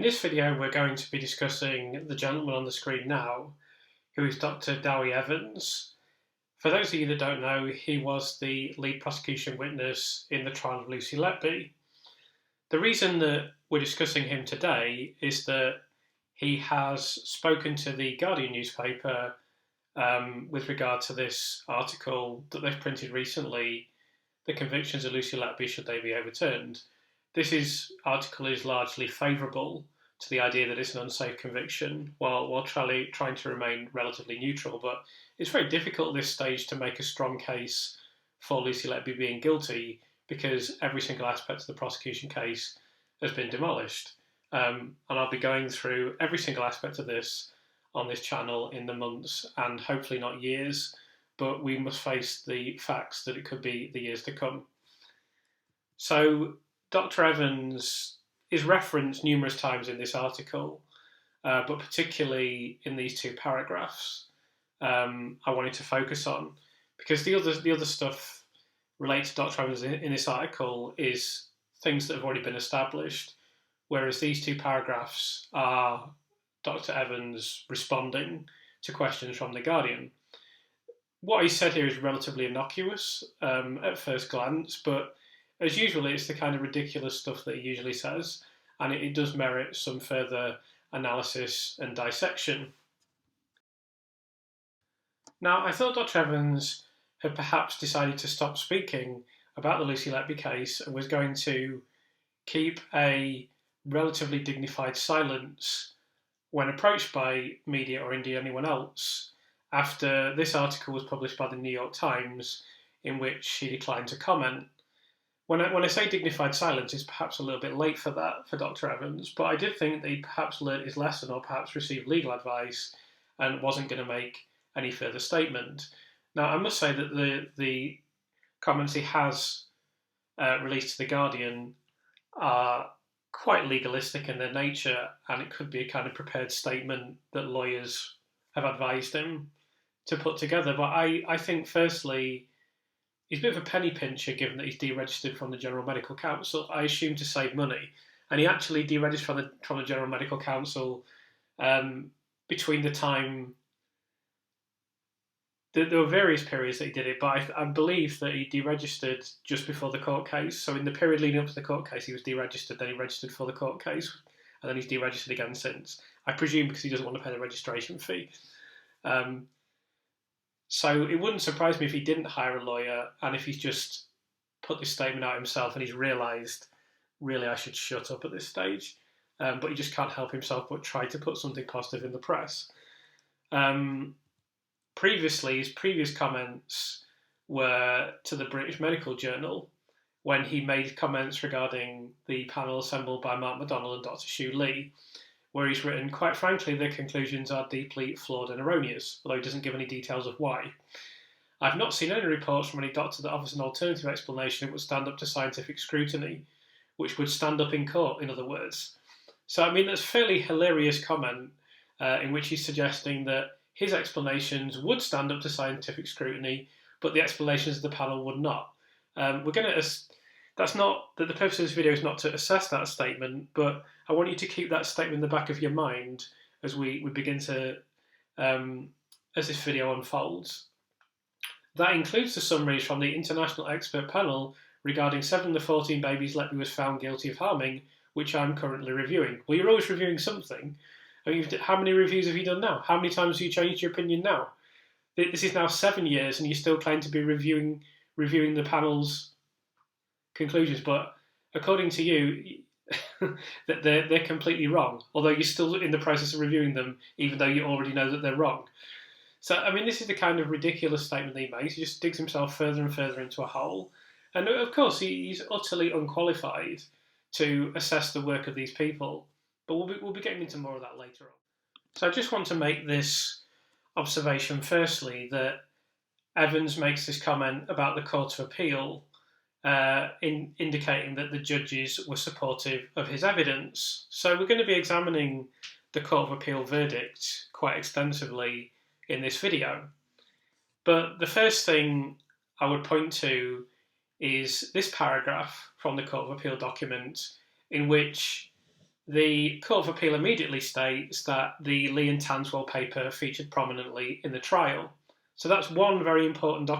this video, we're going to be discussing the gentleman on the screen now, who is Dr. Dewi Evans. For those of you that don't know, he was the lead prosecution witness in the trial of Lucy Letby. The reason that we're discussing him today is that he has spoken to the Guardian newspaper with regard to this article that they've printed recently, The Convictions of Lucy Letby, Should They Be Overturned? This article is largely favourable to the idea that it's an unsafe conviction, while trying to remain relatively neutral. But it's very difficult at this stage to make a strong case for Lucy Letby being guilty because every single aspect of the prosecution case has been demolished. And I'll be going through every single aspect of this on this channel in the months and hopefully not years, but we must face the facts that it could be the years to come. So Dr. Evans is referenced numerous times in this article, but particularly in these two paragraphs, I wanted to focus on, because the other stuff related to Dr. Evans in this article is things that have already been established, whereas these two paragraphs are Dr. Evans responding to questions from The Guardian. What he said here is relatively innocuous at first glance, but as usual, it's the kind of ridiculous stuff that he usually says, and it does merit some further analysis and dissection. Now, I thought Dr. Evans had perhaps decided to stop speaking about the Lucy Letby case and was going to keep a relatively dignified silence when approached by media or indeed anyone else after this article was published by the New York Times, in which he declined to comment. When I say dignified silence, it's perhaps a little bit late for that for Dr. Evans, but I did think that he perhaps learnt his lesson or perhaps received legal advice and wasn't going to make any further statement. Now, I must say that the comments he has released to The Guardian are quite legalistic in their nature, and it could be a kind of prepared statement that lawyers have advised him to put together. But I think, firstly, he's a bit of a penny pincher given that he's deregistered from the General Medical Council, I assume to save money. And he actually deregistered from the General Medical Council between the time... There were various periods that he did it, but I believe that he deregistered just before the court case. So in the period leading up to the court case, he was deregistered, then he registered for the court case, and then he's deregistered again since. I presume because he doesn't want to pay the registration fee. So it wouldn't surprise me if he didn't hire a lawyer and if he's just put this statement out himself and he's realised, really, I should shut up at this stage. But he just can't help himself but try to put something positive in the press. Previously, his previous comments were to the British Medical Journal when he made comments regarding the panel assembled by Mark McDonnell and Dr. Shu Lee, where he's written, quite frankly, their conclusions are deeply flawed and erroneous, although he doesn't give any details of why. I've not seen any reports from any doctor that offers an alternative explanation that would stand up to scientific scrutiny, which would stand up in court, in other words. So, I mean, that's a fairly hilarious comment in which he's suggesting that his explanations would stand up to scientific scrutiny, but the explanations of the panel would not. That's not that the purpose of this video is not to assess that statement, but I want you to keep that statement in the back of your mind as we begin to, as this video unfolds. That includes the summaries from the International Expert Panel regarding 7 of the 14 babies Letby was found guilty of harming, which I'm currently reviewing. Well, you're always reviewing something. I mean, how many reviews have you done now? How many times have you changed your opinion now? This is now 7 years and you still claim to be reviewing the panel's conclusions, but according to you, that they're completely wrong, although you're still in the process of reviewing them, even though you already know that they're wrong. So, I mean, this is the kind of ridiculous statement that he makes. He just digs himself further and further into a hole. And of course, he's utterly unqualified to assess the work of these people. But we'll be getting into more of that later on. So I just want to make this observation firstly, that Evans makes this comment about the Court of Appeal indicating that the judges were supportive of his evidence. So we're going to be examining the Court of Appeal verdict quite extensively in this video. But the first thing I would point to is this paragraph from the Court of Appeal document in which the Court of Appeal immediately states that the Lee and Tanswell paper featured prominently in the trial. So that's one very important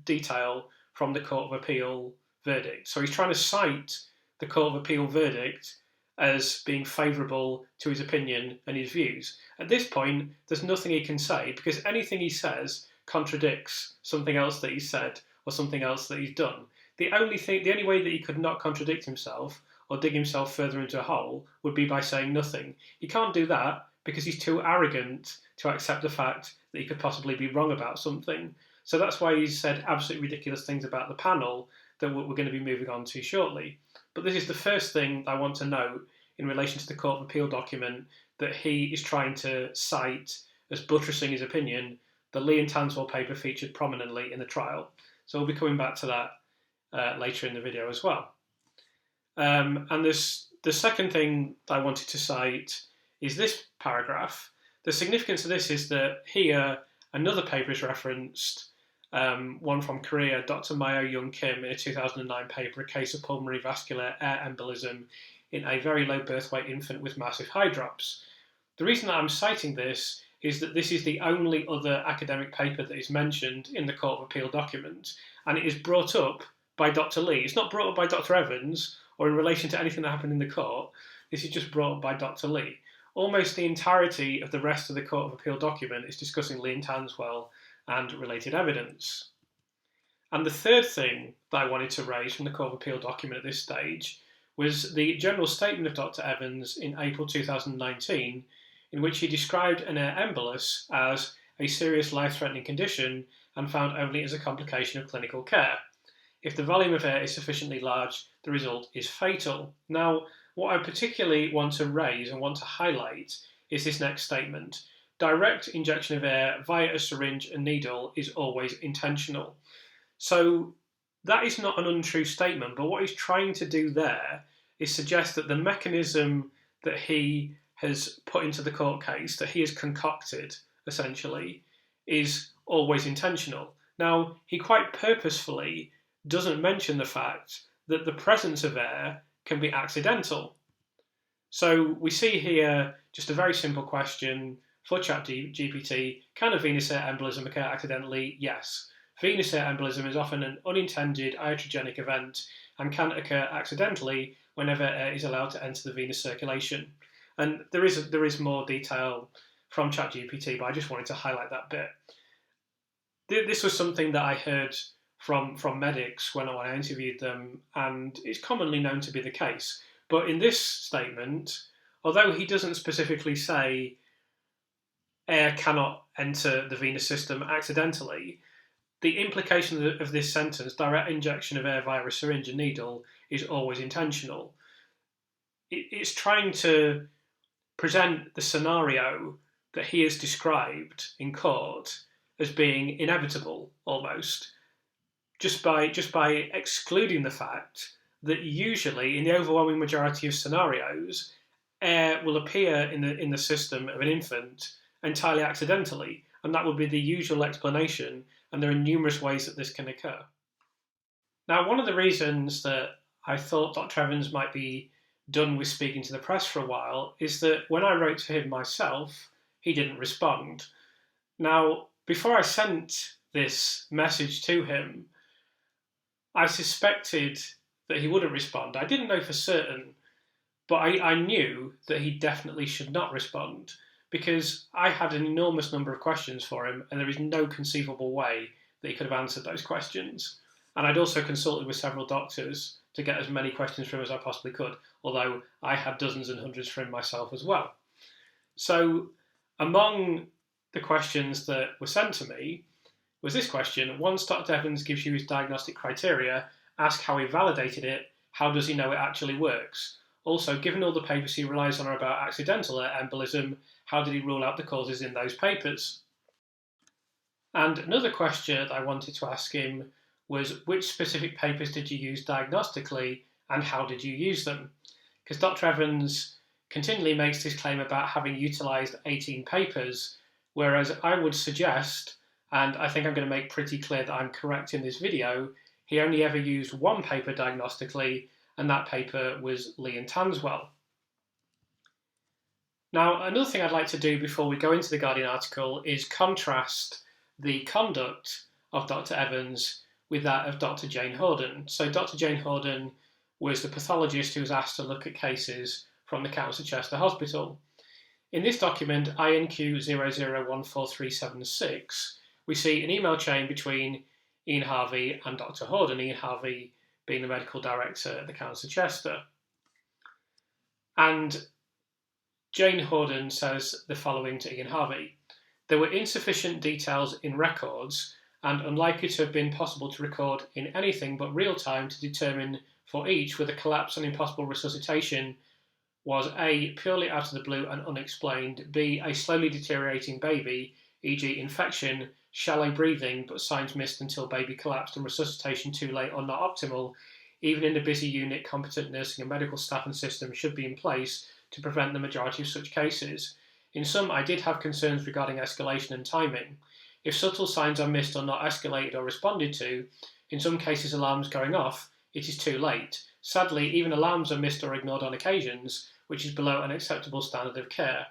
detail from the Court of Appeal verdict. So he's trying to cite the Court of Appeal verdict as being favourable to his opinion and his views. At this point, there's nothing he can say because anything he says contradicts something else that he's said or something else that he's done. The only way that he could not contradict himself or dig himself further into a hole would be by saying nothing. He can't do that because he's too arrogant to accept the fact that he could possibly be wrong about something. So that's why he's said absolutely ridiculous things about the panel that we're going to be moving on to shortly. But this is the first thing I want to note in relation to the Court of Appeal document that he is trying to cite as buttressing his opinion. The Lee and Tanswell paper featured prominently in the trial. So we'll be coming back to that later in the video as well. And the second thing I wanted to cite is this paragraph. The significance of this is that here another paper is referenced, one from Korea, Dr. Mayo Young Kim, in a 2009 paper, A Case of Pulmonary Vascular Air Embolism in a Very Low Birth Weight Infant with Massive Hydrops. The reason that I'm citing this is that this is the only other academic paper that is mentioned in the Court of Appeal document, and it is brought up by Dr. Lee. It's not brought up by Dr. Evans or in relation to anything that happened in the court. This is just brought up by Dr. Lee. Almost the entirety of the rest of the Court of Appeal document is discussing Lee and Tanswell and related evidence. And the third thing that I wanted to raise from the Court of Appeal document at this stage was the general statement of Dr. Evans in April 2019, in which he described an air embolus as a serious life-threatening condition and found only as a complication of clinical care. If the volume of air is sufficiently large, the result is fatal. Now, what I particularly want to raise and want to highlight is this next statement. Direct injection of air via a syringe and needle is always intentional. So that is not an untrue statement, but what he's trying to do there is suggest that the mechanism that he has put into the court case, that he has concocted, essentially, is always intentional. Now, he quite purposefully doesn't mention the fact that the presence of air can be accidental. So we see here just a very simple question for ChatGPT. Can a venous air embolism occur accidentally? Yes. Venous air embolism is often an unintended iatrogenic event and can occur accidentally whenever air is allowed to enter the venous circulation. And there is more detail from ChatGPT, but I just wanted to highlight that bit. This was something that I heard from medics when I interviewed them, and it's commonly known to be the case. But in this statement, although he doesn't specifically say air cannot enter the venous system accidentally, the implication of this sentence, direct injection of air via a syringe and needle, is always intentional. It's trying to present the scenario that he has described in court as being inevitable, almost, just by excluding the fact that usually, in the overwhelming majority of scenarios, air will appear in the system of an infant entirely accidentally, and that would be the usual explanation, and there are numerous ways that this can occur. Now, one of the reasons that I thought Dr. Evans might be done with speaking to the press for a while is that when I wrote to him myself, he didn't respond. Now, before I sent this message to him, I suspected that he wouldn't respond. I didn't know for certain, but I knew that he definitely should not respond because I had an enormous number of questions for him and there is no conceivable way that he could have answered those questions. And I'd also consulted with several doctors to get as many questions from him as I possibly could, although I had dozens and hundreds for him myself as well. So among the questions that were sent to me was this question: once Dr. Evans gives you his diagnostic criteria, ask how he validated it, how does he know it actually works? Also, given all the papers he relies on are about accidental air embolism, how did he rule out the causes in those papers? And another question that I wanted to ask him was, which specific papers did you use diagnostically and how did you use them? Because Dr. Evans continually makes this claim about having utilised 18 papers, whereas I would suggest, and I think I'm going to make pretty clear that I'm correct in this video, he only ever used one paper diagnostically, and that paper was Lee and Tanswell. Now, another thing I'd like to do before we go into the Guardian article is contrast the conduct of Dr. Evans with that of Dr. Jane Hawdon. So Dr. Jane Hawdon was the pathologist who was asked to look at cases from the Council Chester Hospital. In this document, INQ 00143776, we see an email chain between Ian Harvey and Dr. Hawdon, Ian Harvey being the medical director at the Council Chester. And Jane Hawdon says the following to Ian Harvey: "There were insufficient details in records and unlikely to have been possible to record in anything but real time to determine for each whether collapse and impossible resuscitation was A, purely out of the blue and unexplained, B, a slowly deteriorating baby, e.g. infection, shallow breathing, but signs missed until baby collapsed and resuscitation too late or not optimal. Even in a busy unit, competent nursing and medical staff and systems should be in place to prevent the majority of such cases. In some, I did have concerns regarding escalation and timing. If subtle signs are missed or not escalated or responded to, in some cases alarms going off, it is too late. Sadly, even alarms are missed or ignored on occasions, which is below an acceptable standard of care.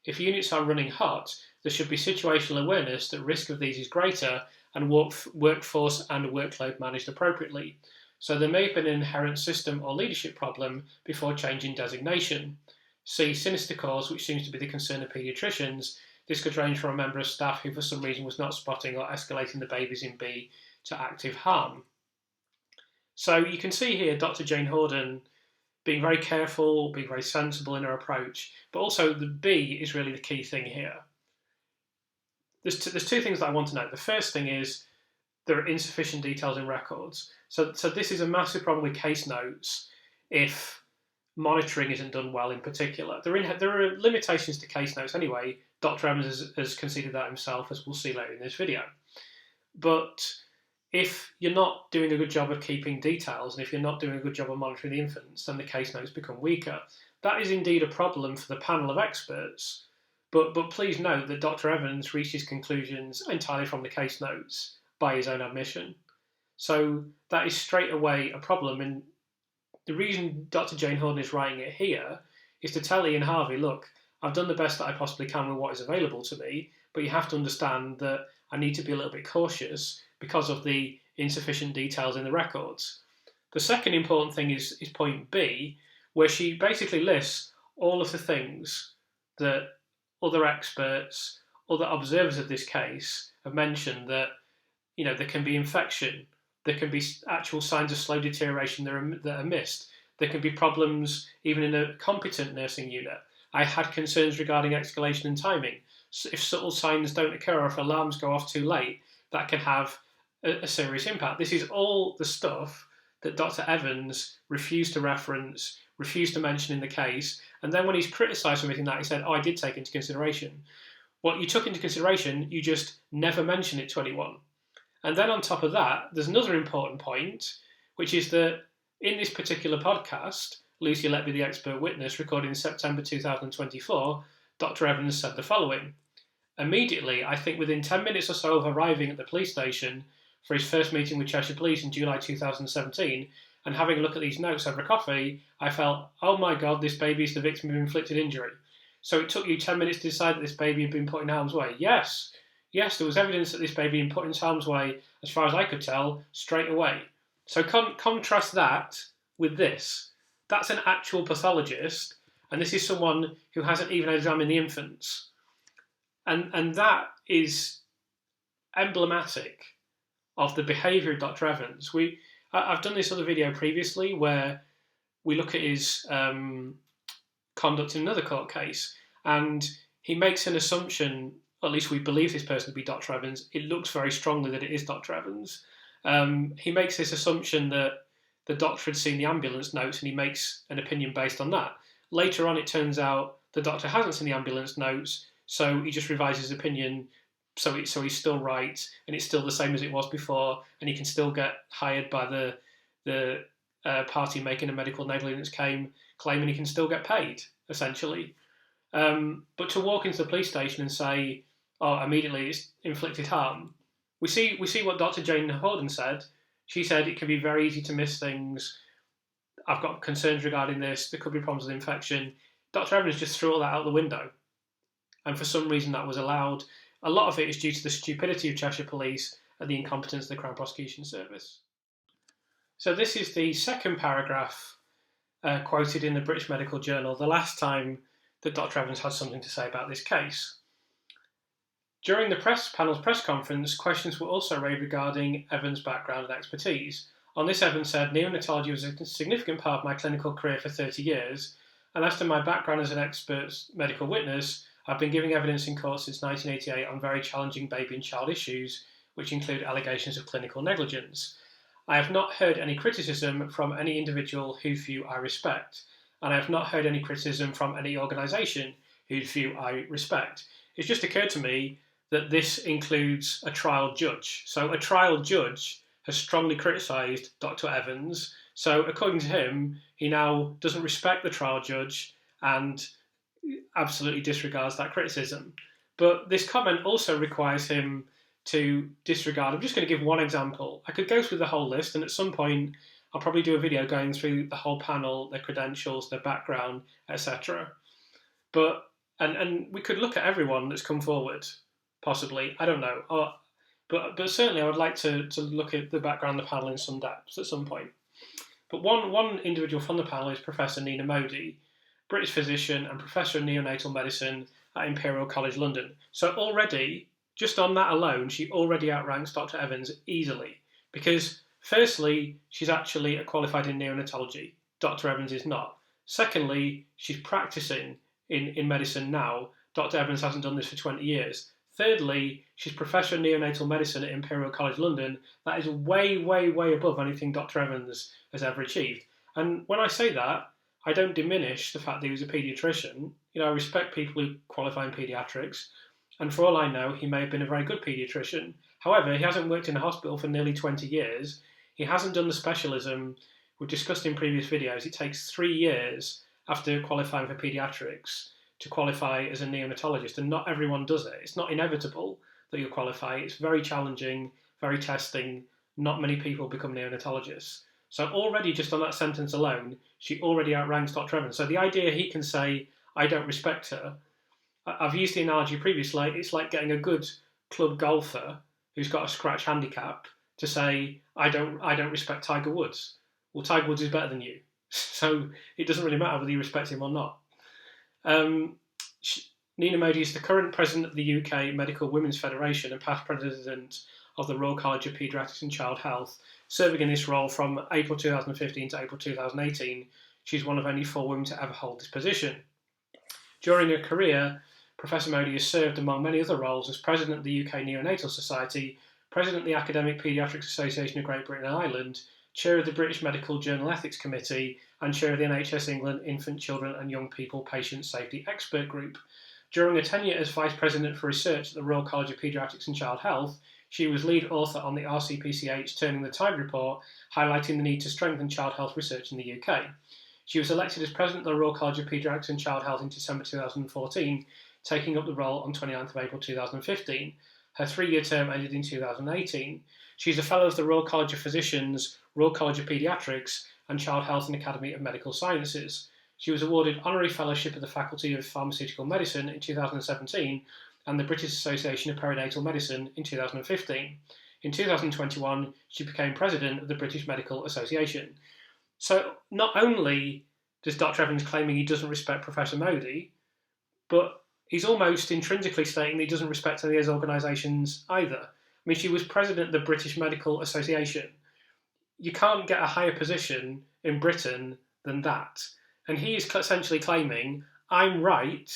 If units are running hot, there should be situational awareness that risk of these is greater and workforce and workload managed appropriately. So there may have been an inherent system or leadership problem before changing designation. See sinister cause, which seems to be the concern of paediatricians. This could range from a member of staff who for some reason was not spotting or escalating the babies in B to active harm." So you can see here Dr. Jane Hawdon being very careful, being very sensible in her approach, but also the B is really the key thing here. There's two things that I want to note. The first thing is there are insufficient details in records. So this is a massive problem with case notes if monitoring isn't done well in particular. There are limitations to case notes anyway. Dr. Evans has conceded that himself, as we'll see later in this video. But if you're not doing a good job of keeping details, and if you're not doing a good job of monitoring the infants, then the case notes become weaker. That is indeed a problem for the panel of experts. But please note that Dr. Evans reached his conclusions entirely from the case notes by his own admission. So that is straight away a problem. And the reason Dr. Jane Hawdon is writing it here is to tell Ian Harvey, look, I've done the best that I possibly can with what is available to me, but you have to understand that I need to be a little bit cautious because of the insufficient details in the records. The second important thing is point B, where she basically lists all of the things that other experts, other observers of this case have mentioned, that there can be infection, there can be actual signs of slow deterioration that are missed, there can be problems even in a competent nursing unit. I had concerns regarding escalation and timing. So if subtle signs don't occur or if alarms go off too late, that can have a serious impact. This is all the stuff that Dr. Evans refused to reference, refused to mention in the case, and then when he's criticised for everything that, he said, I did take into consideration. What you took into consideration, you just never mentioned it to anyone. And then on top of that, there's another important point, which is that in this particular podcast, Lucy Letby, the expert witness, recorded in September 2024, Dr. Evans said the following: "Immediately, I think within 10 minutes or so of arriving at the police station for his first meeting with Cheshire Police in July 2017, and having a look at these notes over coffee, I felt, oh my God, this baby is the victim of inflicted injury. So it took you 10 minutes to decide that this baby had been put in harm's way." Yes, there was evidence that this baby had been put in harm's way, as far as I could tell, straight away. So contrast that with this. That's an actual pathologist, and this is someone who hasn't even examined the infants. And that is emblematic of the behaviour of Dr. Evans. I've done this other video previously where we look at his conduct in another court case, and he makes an assumption, at least we believe this person to be Dr. Evans. It looks very strongly that it is Dr. Evans. He makes this assumption that the doctor had seen the ambulance notes, and he makes an opinion based on that. Later on, it turns out the doctor hasn't seen the ambulance notes, so he just revises his opinion, so he's still right, and it's still the same as it was before, and he can still get hired by the party making a medical negligence claim, and he can still get paid, essentially. But to walk into the police station and say, oh, immediately it's inflicted harm, we see what Dr. Jane Hawdon said. She said it can be very easy to miss things. I've got concerns regarding this. There could be problems with infection. Dr. Evans just threw all that out the window. And for some reason that was allowed. A lot of it is due to the stupidity of Cheshire Police and the incompetence of the Crown Prosecution Service. So this is the second paragraph quoted in the British Medical Journal, the last time that Dr. Evans had something to say about this case. During the panel's press conference, questions were also raised regarding Evans' background and expertise. On this, Evans said, "Neonatology was a significant part of my clinical career for 30 years, and as to my background as an expert medical witness, I've been giving evidence in court since 1988 on very challenging baby and child issues, which include allegations of clinical negligence. I have not heard any criticism from any individual whose view I respect, and I have not heard any criticism from any organisation whose view I respect." It's just occurred to me that this includes a trial judge. So a trial judge has strongly criticised Dr. Evans. So according to him, he now doesn't respect the trial judge and absolutely disregards that criticism. But this comment also requires him to disregard. I'm just going to give one example. I could go through the whole list, and at some point I'll probably do a video going through the whole panel, their credentials, their background, etc. But and we could look at everyone that's come forward, possibly. I don't know. But certainly I would like to look at the background of the panel in some depth at some point. But one individual from the panel is Professor Nina Modi, British physician and Professor of Neonatal Medicine at Imperial College London. So already, just on that alone, she already outranks Dr. Evans easily. Because firstly, she's actually qualified in neonatology. Dr. Evans is not. Secondly, she's practicing in medicine now. Dr. Evans hasn't done this for 20 years. Thirdly, she's Professor of Neonatal Medicine at Imperial College London. That is way, way, way above anything Dr. Evans has ever achieved. And when I say that, I don't diminish the fact that he was a paediatrician. I respect people who qualify in paediatrics, and for all I know, he may have been a very good paediatrician. However, he hasn't worked in a hospital for nearly 20 years. He hasn't done the specialism we've discussed in previous videos. It takes 3 years after qualifying for paediatrics to qualify as a neonatologist, and not everyone does it. It's not inevitable that you'll qualify. It's very challenging, very testing. Not many people become neonatologists. So already, just on that sentence alone, she already outranks Dr. Evans. So the idea he can say, "I don't respect her," I've used the analogy previously, it's like getting a good club golfer who's got a scratch handicap to say, I don't respect Tiger Woods. Well, Tiger Woods is better than you. So it doesn't really matter whether you respect him or not. Nina Modi is the current president of the UK Medical Women's Federation and past president of the Royal College of Paediatrics and Child Health, serving in this role from April 2015 to April 2018. She's one of only 4 women to ever hold this position. During her career, Professor Modi has served, among many other roles, as President of the UK Neonatal Society, President of the Academic Paediatrics Association of Great Britain and Ireland, Chair of the British Medical Journal Ethics Committee, and Chair of the NHS England Infant, Children and Young People Patient Safety Expert Group. During her tenure as Vice President for Research at the Royal College of Paediatrics and Child Health, she was lead author on the RCPCH Turning the Tide report, highlighting the need to strengthen child health research in the UK. She was elected as President of the Royal College of Paediatrics and Child Health in December 2014, taking up the role on 29th of April 2015. Her 3-year term ended in 2018. She's a Fellow of the Royal College of Physicians, Royal College of Paediatrics, and Child Health and Academy of Medical Sciences. She was awarded Honorary Fellowship of the Faculty of Pharmaceutical Medicine in 2017 and the British Association of Perinatal Medicine in 2015. In 2021, she became President of the British Medical Association. So not only does Dr. Evans claiming he doesn't respect Professor Modi, but he's almost intrinsically stating that he doesn't respect any of those organisations either. I mean, she was President of the British Medical Association. You can't get a higher position in Britain than that. And he is essentially claiming, I'm right,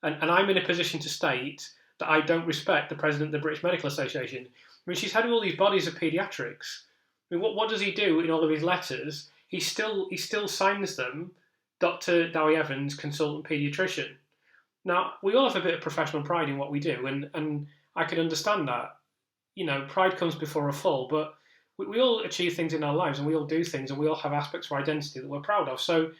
and I'm in a position to state that I don't respect the President of the British Medical Association. I mean, she's head of all these bodies of paediatrics. I mean, what does he do in all of his letters? He still signs them, Dr. Dewi Evans, consultant paediatrician. Now, we all have a bit of professional pride in what we do, and I can understand that. Pride comes before a fall, but we all achieve things in our lives, and we all do things, and we all have aspects of our identity that we're proud of. So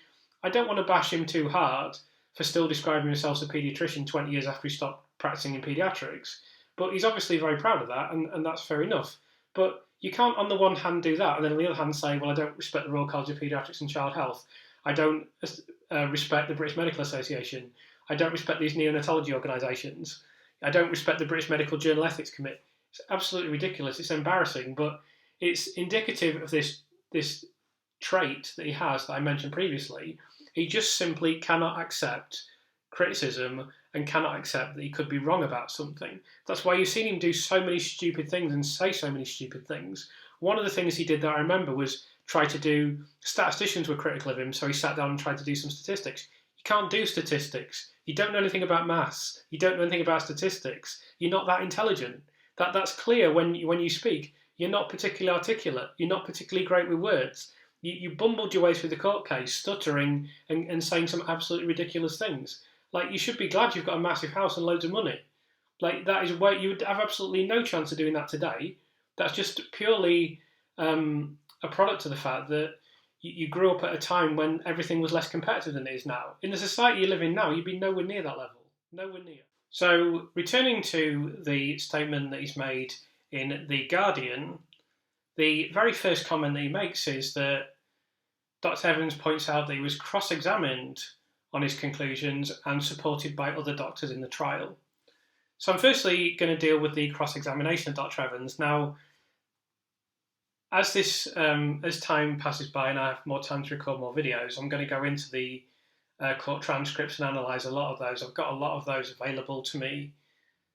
I don't want to bash him too hard for still describing himself as a paediatrician 20 years after he stopped practicing in paediatrics. But he's obviously very proud of that, and that's fair enough. But you can't, on the one hand, do that, and then on the other hand say, well, I don't respect the Royal College of Paediatrics and Child Health. I don't respect the British Medical Association. I don't respect these neonatology organisations. I don't respect the British Medical Journal Ethics Committee. It's absolutely ridiculous. It's embarrassing, but it's indicative of this trait that he has that I mentioned previously. He just simply cannot accept criticism and cannot accept that he could be wrong about something. That's why you've seen him do so many stupid things and say so many stupid things. One of the things he did that I remember was try to do, statisticians were critical of him, so he sat down and tried to do some statistics. You can't do statistics. You don't know anything about maths. You don't know anything about statistics. You're not that intelligent. That's clear when you speak. You're not particularly articulate. You're not particularly great with words. You bumbled your way through the court case, stuttering and saying some absolutely ridiculous things. Like, you should be glad you've got a massive house and loads of money. Like, that is where you would have absolutely no chance of doing that today. That's just purely a product of the fact that you grew up at a time when everything was less competitive than it is now. In the society you live in now, you'd be nowhere near that level. Nowhere near. So, returning to the statement that he's made in The Guardian, the very first comment that he makes is that Dr. Evans points out that he was cross-examined on his conclusions and supported by other doctors in the trial. So I'm firstly going to deal with the cross-examination of Dr. Evans. Now, as time passes by and I have more time to record more videos, I'm going to go into the court transcripts and analyse a lot of those. I've got a lot of those available to me,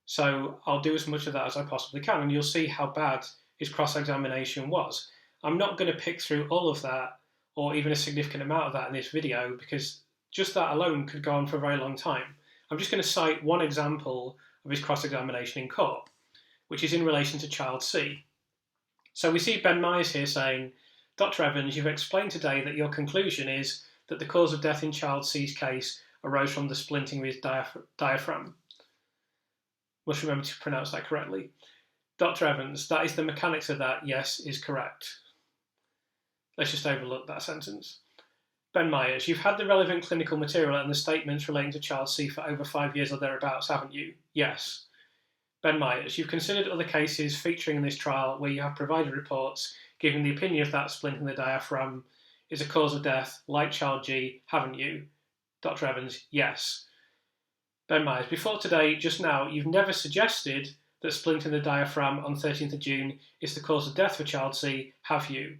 so I'll do as much of that as I possibly can, and you'll see how bad his cross-examination was. I'm not going to pick through all of that, or even a significant amount of that in this video, because just that alone could go on for a very long time. I'm just going to cite one example of his cross-examination in court, which is in relation to child C. So we see Ben Myers here saying, Dr. Evans, you've explained today that your conclusion is that the cause of death in child C's case arose from the splinting of his diaphragm. Must remember to pronounce that correctly. Dr. Evans, that is the mechanics of that, yes, is correct. Let's just overlook that sentence. Ben Myers, you've had the relevant clinical material and the statements relating to child C for over 5 years or thereabouts, haven't you? Yes. Ben Myers, you've considered other cases featuring in this trial where you have provided reports giving the opinion of that splint in the diaphragm is a cause of death, like child G, haven't you? Dr. Evans, yes. Ben Myers, before today, just now, you've never suggested that splint in the diaphragm on 13th of June is the cause of death for child C, have you?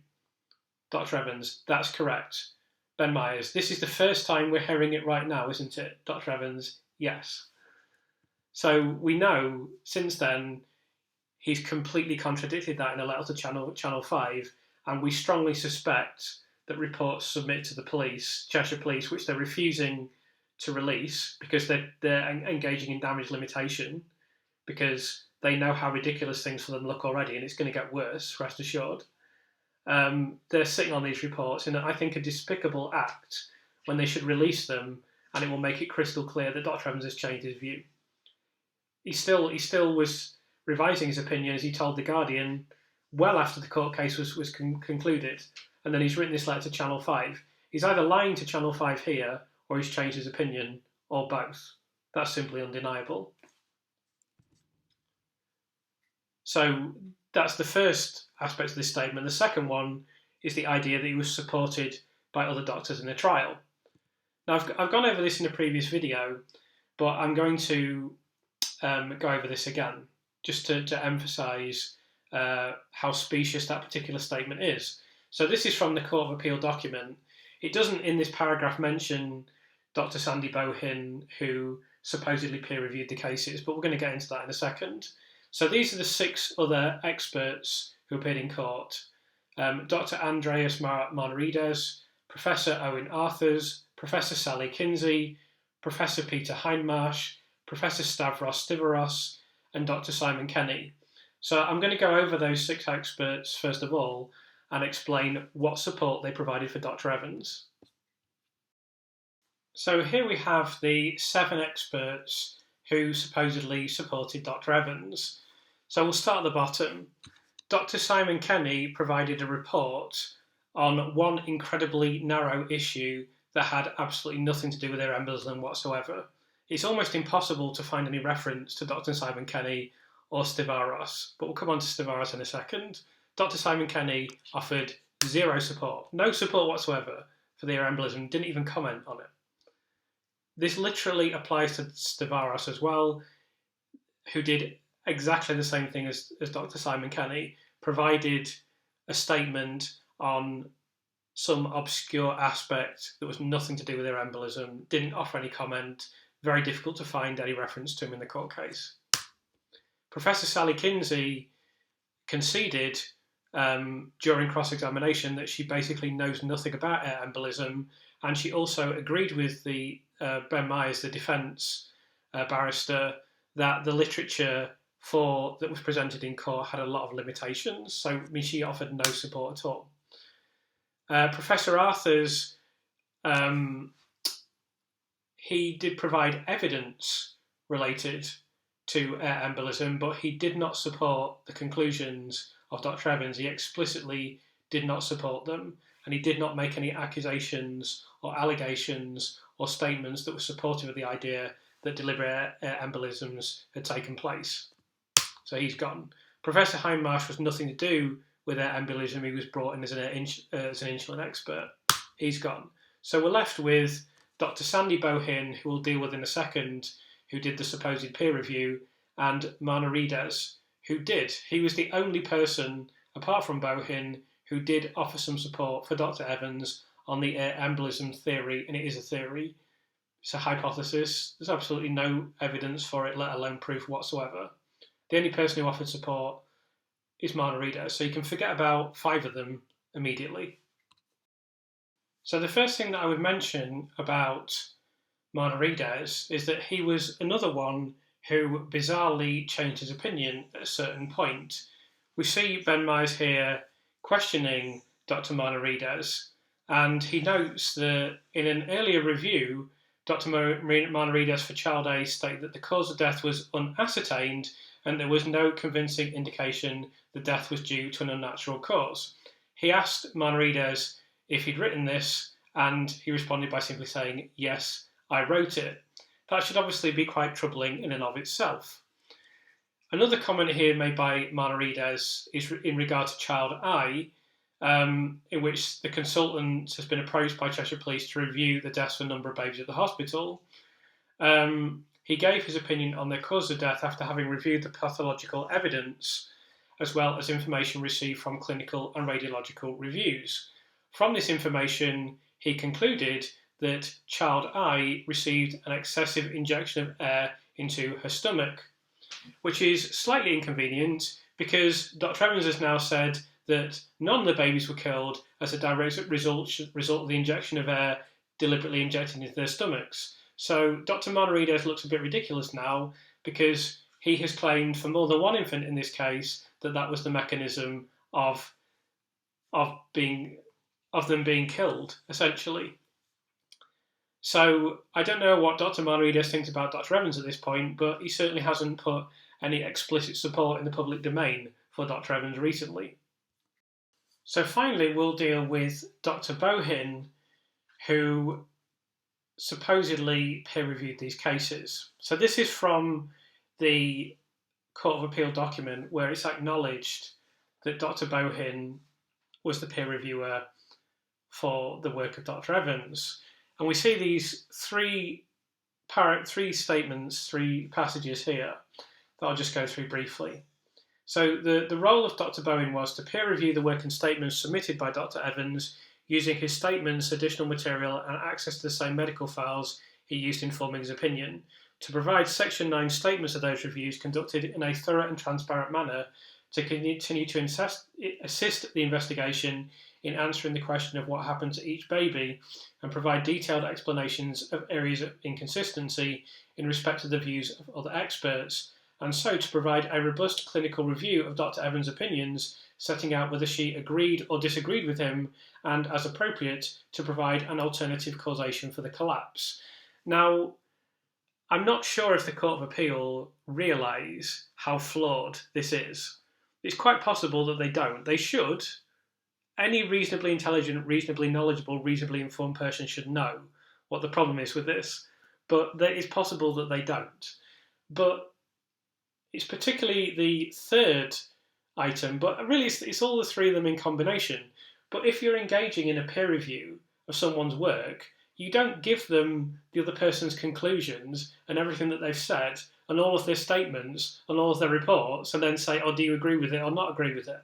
Dr. Evans, that's correct. Ben Myers, this is the first time we're hearing it right now, isn't it? Dr. Evans, yes. So we know since then he's completely contradicted that in a letter to Channel 5, and we strongly suspect that reports submitted to the police, Cheshire Police, which they're refusing to release because they're engaging in damage limitation, because they know how ridiculous things for them look already, and it's going to get worse, rest assured. They're sitting on these reports in, I think, a despicable act when they should release them, and it will make it crystal clear that Dr. Evans has changed his view. He still was revising his opinion, as he told The Guardian, well after the court case was concluded, and then he's written this letter to Channel 5. He's either lying to Channel 5 here, or he's changed his opinion, or both. That's simply undeniable. So that's the first aspect of this statement. The second one is the idea that he was supported by other doctors in the trial. Now, I've gone over this in a previous video, but I'm going to go over this again, just to emphasise how specious that particular statement is. So this is from the Court of Appeal document. It doesn't, in this paragraph, mention Dr. Sandy Bohin, who supposedly peer-reviewed the cases, but we're going to get into that in a second. So these are the 6 other experts who appeared in court. Dr. Andreas Marnarides, Professor Owen Arthurs, Professor Sally Kinsey, Professor Peter Hindmarsh, Professor Stavros Stivaros, and Dr. Simon Kenny. So I'm going to go over those 6 experts first of all and explain what support they provided for Dr. Evans. So here we have the 7 experts who supposedly supported Dr. Evans. So we'll start at the bottom. Dr. Simon Kenny provided a report on one incredibly narrow issue that had absolutely nothing to do with their embolism whatsoever. It's almost impossible to find any reference to Dr. Simon Kenny or Stivaros, but we'll come on to Stivaros in a second. Dr. Simon Kenny offered 0 support, no support whatsoever for their embolism, didn't even comment on it. This literally applies to Stavros as well, who did exactly the same thing as Dr. Simon Kenny, provided a statement on some obscure aspect that was nothing to do with their embolism, didn't offer any comment, very difficult to find any reference to him in the court case. Professor Sally Kinsey conceded during cross-examination that she basically knows nothing about air embolism, and she also agreed with the Ben Myers, the defence barrister, that the literature that was presented in court had a lot of limitations. So, I mean, she offered no support at all. Professor Arthurs, he did provide evidence related to air embolism, but he did not support the conclusions of Dr. Evans. He explicitly did not support them, and he did not make any accusations or allegations or statements that were supportive of the idea that deliberate air embolisms had taken place. So he's gone. Professor Hindmarsh was nothing to do with air embolism. He was brought in as an insulin expert. He's gone. So we're left with Dr. Sandy Bohin, who we'll deal with in a second, who did the supposed peer review, and Marna Rides, who did. He was the only person, apart from Bohin, who did offer some support for Dr. Evans on the air embolism theory, and it is a theory. It's a hypothesis. There's absolutely no evidence for it, let alone proof whatsoever. The only person who offered support is Marna Rides, so you can forget about 5 of them immediately. So the first thing that I would mention about Marna Rides is that he was another one who bizarrely changed his opinion at a certain point. We see Ben Myers here questioning Dr. Marna Rides, and he notes that in an earlier review, Dr. Marna Rides for Child A stated that the cause of death was unascertained and there was no convincing indication the death was due to an unnatural cause. He asked Marna Rides if he'd written this, and he responded by simply saying, "Yes, I wrote it." That should obviously be quite troubling in and of itself. Another comment here made by Marna Rides is in regard to Child I, in which the consultant has been approached by Cheshire Police to review the deaths of a number of babies at the hospital. He gave his opinion on the cause of death after having reviewed the pathological evidence, as well as information received from clinical and radiological reviews. From this information, he concluded that Child I received an excessive injection of air into her stomach, which is slightly inconvenient because Dr. Evans has now said that none of the babies were killed as a direct result of the injection of air deliberately injected into their stomachs. So Dr. Marna Rides looks a bit ridiculous now because he has claimed for more than one infant in this case that was the mechanism of them being killed, essentially. So I don't know what Dr. Marna Rides thinks about Dr. Evans at this point, but he certainly hasn't put any explicit support in the public domain for Dr. Evans recently. So finally, we'll deal with Dr. Bohin, who supposedly peer-reviewed these cases. So this is from the Court of Appeal document where it's acknowledged that Dr. Bohin was the peer reviewer for the work of Dr. Evans. And we see these three statements, 3 passages here that I'll just go through briefly. So the role of Dr. Bohin was to peer review the work and statements submitted by Dr. Evans, using his statements, additional material, and access to the same medical files he used in forming his opinion, to provide Section 9 statements of those reviews conducted in a thorough and transparent manner to continue to assist the investigation in answering the question of what happened to each baby and provide detailed explanations of areas of inconsistency in respect of the views of other experts, and so to provide a robust clinical review of Dr. Evans' opinions, setting out whether she agreed or disagreed with him, and, as appropriate, to provide an alternative causation for the collapse. Now, I'm not sure if the Court of Appeal realise how flawed this is. It's quite possible that they don't. They should. Any reasonably intelligent, reasonably knowledgeable, reasonably informed person should know what the problem is with this. But it's possible that they don't. But it's particularly the third item, but really it's all the 3 of them in combination. But if you're engaging in a peer review of someone's work, You don't give them the other person's conclusions and everything that they've said and all of their statements and all of their reports and then say, oh, do you agree with it or not agree with it?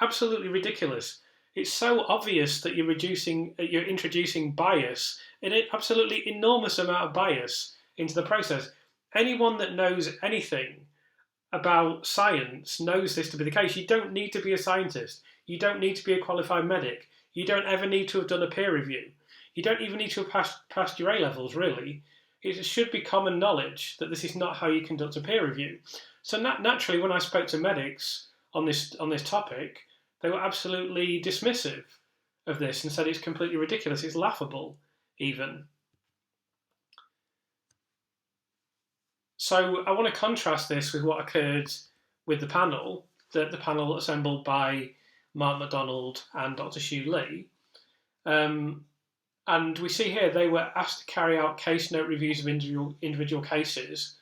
Absolutely ridiculous. It's so obvious that you're introducing bias, an absolutely enormous amount of bias into the process. Anyone that knows anything about science knows this to be the case. You don't need to be a scientist. You don't need to be a qualified medic. You don't ever need to have done a peer review. You don't even need to have passed your A-levels, really. It should be common knowledge that this is not how you conduct a peer review. So naturally, when I spoke to medics on this topic, they were absolutely dismissive of this and said it's completely ridiculous, it's laughable, even. So I want to contrast this with what occurred with the panel assembled by Mark MacDonald and Dr. Hugh Lee. And we see here they were asked to carry out case note reviews of individual cases.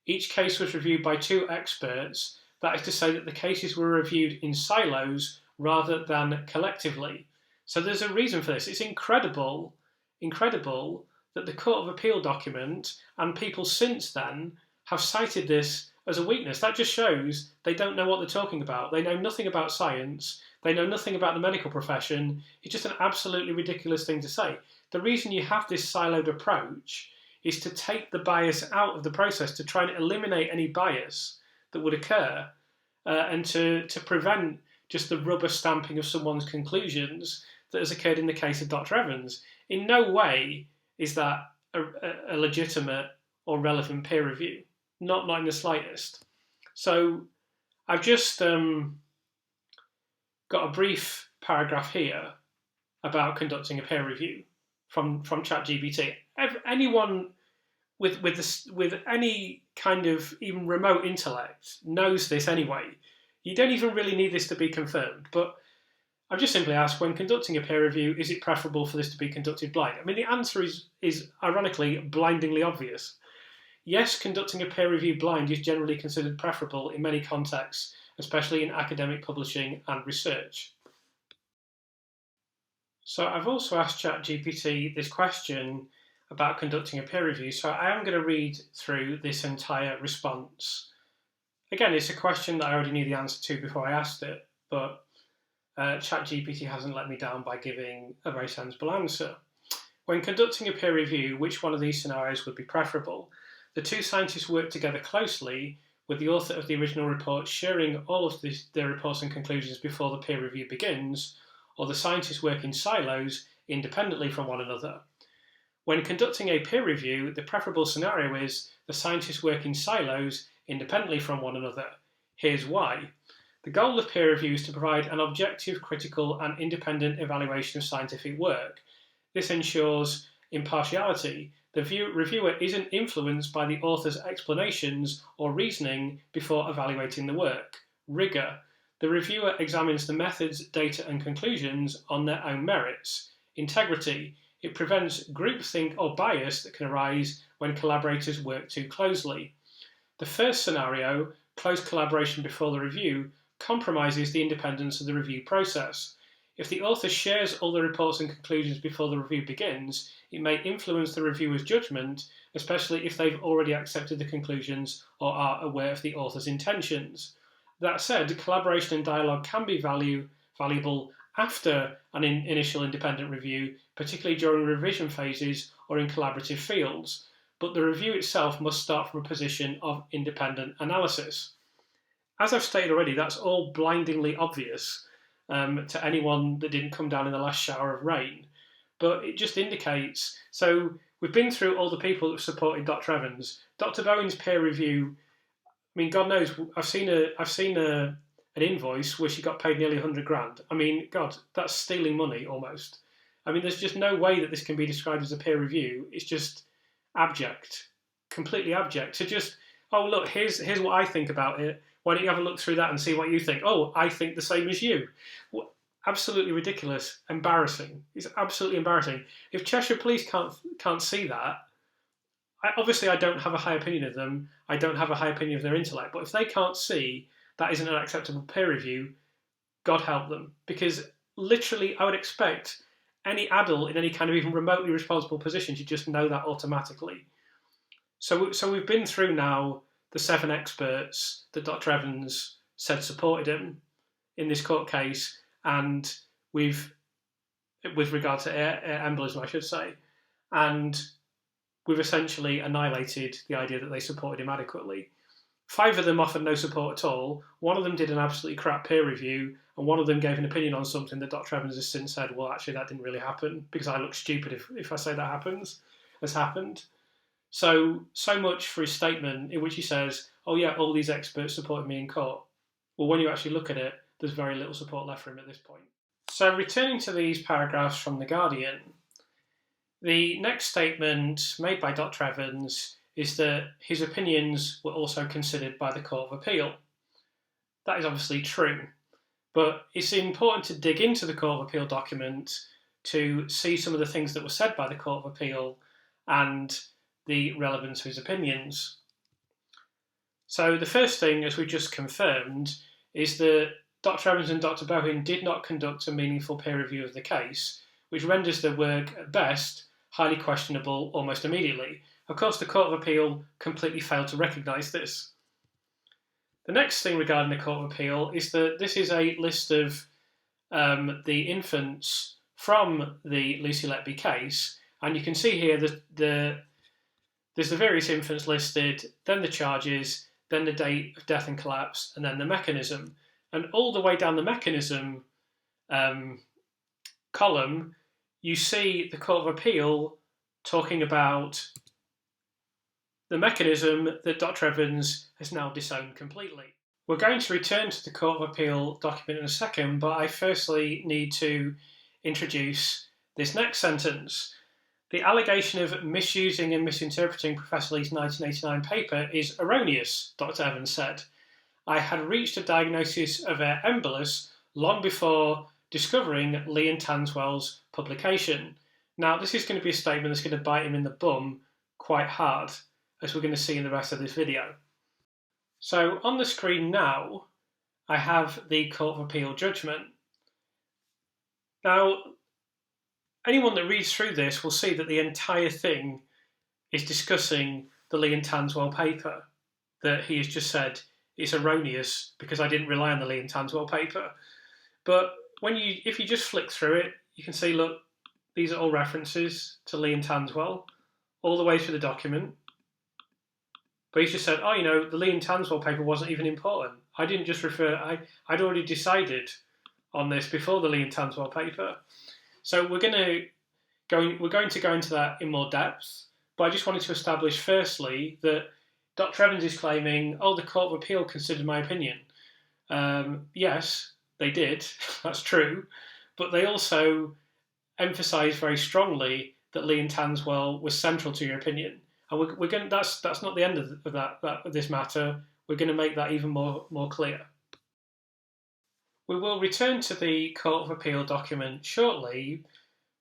Each case was reviewed by 2 experts. That is to say that the cases were reviewed in silos rather than collectively. So there's a reason for this. It's incredible that the Court of Appeal document and people since then have cited this as a weakness. That just shows they don't know what they're talking about. They know nothing about science. They know nothing about the medical profession. It's just an absolutely ridiculous thing to say. The reason you have this siloed approach is to take the bias out of the process, to try and eliminate any bias that would occur, and to prevent just the rubber stamping of someone's conclusions that has occurred in the case of Dr. Evans. In no way is that a legitimate or relevant peer review, not in the slightest. So I've just got a brief paragraph here about conducting a peer review from ChatGPT. Anyone with any kind of even remote intellect knows this anyway. You don't even really need this to be confirmed, but I've just simply asked, when conducting a peer review, is it preferable for this to be conducted blind? I mean, the answer is ironically blindingly obvious. Yes, conducting a peer review blind is generally considered preferable in many contexts, especially in academic publishing and research. So I've also asked ChatGPT this question about conducting a peer review, so I am going to read through this entire response. Again, it's a question that I already knew the answer to before I asked it, but ChatGPT hasn't let me down by giving a very sensible answer. When conducting a peer review, which one of these scenarios would be preferable? The 2 scientists work together closely, with the author of the original report sharing all of their reports and conclusions before the peer review begins, or the scientists work in silos independently from one another. When conducting a peer review, the preferable scenario is the scientists work in silos independently from one another. Here's why. The goal of peer review is to provide an objective, critical, and independent evaluation of scientific work. This ensures impartiality. The reviewer isn't influenced by the author's explanations or reasoning before evaluating the work. Rigour. The reviewer examines the methods, data, and conclusions on their own merits. Integrity. It prevents groupthink or bias that can arise when collaborators work too closely. The first scenario, close collaboration before the review, compromises the independence of the review process. If the author shares all the reports and conclusions before the review begins, it may influence the reviewer's judgment, especially if they've already accepted the conclusions or are aware of the author's intentions. That said, collaboration and dialogue can be valuable after an initial independent review, particularly during revision phases or in collaborative fields, but the review itself must start from a position of independent analysis. As I've stated already, that's all blindingly obvious to anyone that didn't come down in the last shower of rain. But it just indicates, so we've been through all the people that have supported Dr. Evans. Dr. Bowen's peer review, I mean, God knows, I've seen an invoice where she got paid nearly 100 grand. I mean, God, that's stealing money almost. I mean, there's just no way that this can be described as a peer review. It's just abject, completely abject. To just, oh, look, here's what I think about it. Why don't you have a look through that and see what you think? Oh, I think the same as you. Absolutely ridiculous, embarrassing. It's absolutely embarrassing. If Cheshire Police can't see that, obviously I don't have a high opinion of them. I don't have a high opinion of their intellect. But if they can't see that isn't an acceptable peer review, God help them. Because literally, I would expect any adult in any kind of even remotely responsible position should just know that automatically. So we've been through now the 7 experts that Dr. Evans said supported him in this court case, and with regard to embolism, I should say, and we've essentially annihilated the idea that they supported him adequately. 5 of them offered no support at all. 1 of them did an absolutely crap peer review, and 1 of them gave an opinion on something that Dr. Evans has since said, well, actually, that didn't really happen, because I look stupid if I say that has happened. So much for his statement in which he says, oh yeah, all these experts supported me in court. Well, when you actually look at it, there's very little support left for him at this point. So returning to these paragraphs from The Guardian, the next statement made by Dr. Evans is that his opinions were also considered by the Court of Appeal. That is obviously true, but it's important to dig into the Court of Appeal document to see some of the things that were said by the Court of Appeal and the relevance of his opinions. So the first thing, as we just confirmed, is that Dr. Evans and Dr. Bowen did not conduct a meaningful peer review of the case, which renders their work, at best, highly questionable almost immediately. Of course, the Court of Appeal completely failed to recognise this. The next thing regarding the Court of Appeal is that this is a list of the infants from the Lucy Letby case, and you can see here that there's the various infants listed, then the charges, then the date of death and collapse, and then the mechanism. And all the way down the mechanism column, you see the Court of Appeal talking about the mechanism that Dr. Evans has now disowned completely. We're going to return to the Court of Appeal document in a second, but I firstly need to introduce this next sentence. The allegation of misusing and misinterpreting Professor Lee's 1989 paper is erroneous, Dr. Evans said. I had reached a diagnosis of air embolus long before discovering Lee and Tanswell's publication. Now, this is going to be a statement that's going to bite him in the bum quite hard, as we're going to see in the rest of this video. So on the screen now, I have the Court of Appeal judgment. Now, anyone that reads through this will see that the entire thing is discussing the Lee and Tanswell paper, that he has just said it's erroneous because I didn't rely on the Lee and Tanswell paper. But if you just flick through it, you can see, look, these are all references to Lee and Tanswell, all the way through the document. But he's just said, oh, the Lee and Tanswell paper wasn't even important. I didn't just refer, I'd already decided on this before the Lee and Tanswell paper. So we're going to go into that in more depth, but I just wanted to establish firstly that Dr. Evans is claiming, the Court of Appeal considered my opinion. Yes, they did, that's true, but they also emphasised very strongly that Lee and Tanswell was central to your opinion. And we're going. That's not the end of this matter. We're going to make that even more clear. We will return to the Court of Appeal document shortly,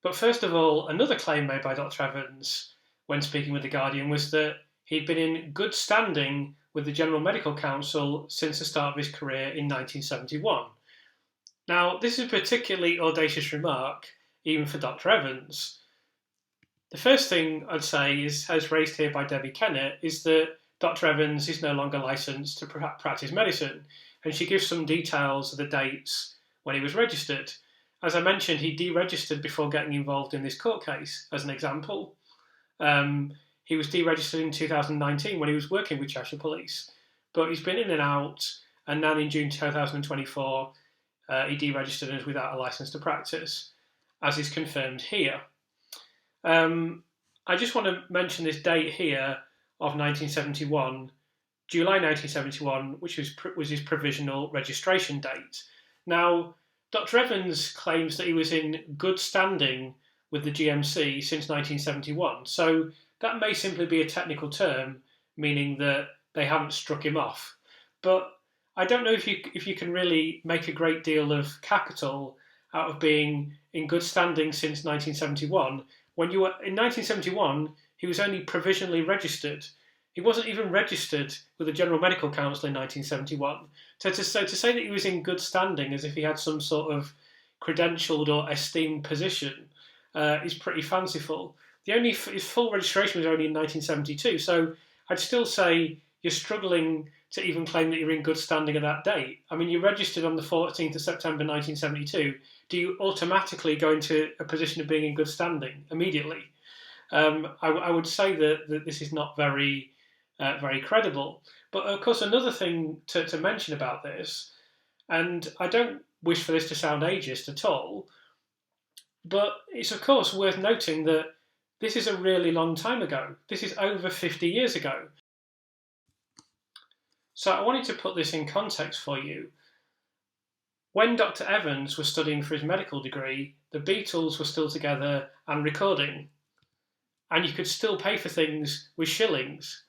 but first of all, another claim made by Dr. Evans when speaking with The Guardian was that he'd been in good standing with the General Medical Council since the start of his career in 1971. Now, this is a particularly audacious remark, even for Dr. Evans. The first thing I'd say is, as raised here by Debbie Kennett, is that Dr. Evans is no longer licensed to practice medicine, and she gives some details of the dates when he was registered. As I mentioned, he deregistered before getting involved in this court case, as an example. He was deregistered in 2019 when he was working with Cheshire Police, but he's been in and out, and now in June 2024, he deregistered and is without a licence to practice, as is confirmed here. I just want to mention this date here of 1971, July 1971, which was his provisional registration date. Now, Dr. Evans claims that he was in good standing with the GMC since 1971, so that may simply be a technical term, meaning that they haven't struck him off. But I don't know if you can really make a great deal of capital out of being in good standing since 1971, when in 1971, he was only provisionally registered. He wasn't even registered with the General Medical Council in 1971. So to say that he was in good standing as if he had some sort of credentialed or esteemed position, is pretty fanciful. His full registration was only in 1972, so I'd still say you're struggling to even claim that you're in good standing at that date. I mean, you registered on the 14th of September 1972. Do you automatically go into a position of being in good standing immediately? I would say that this is not very credible. But of course, another thing to mention about this, and I don't wish for this to sound ageist at all, but it's of course worth noting that this is a really long time ago. This is over 50 years ago. So I wanted to put this in context for you. When Dr. Evans was studying for his medical degree, the Beatles were still together and recording. And you could still pay for things with shillings,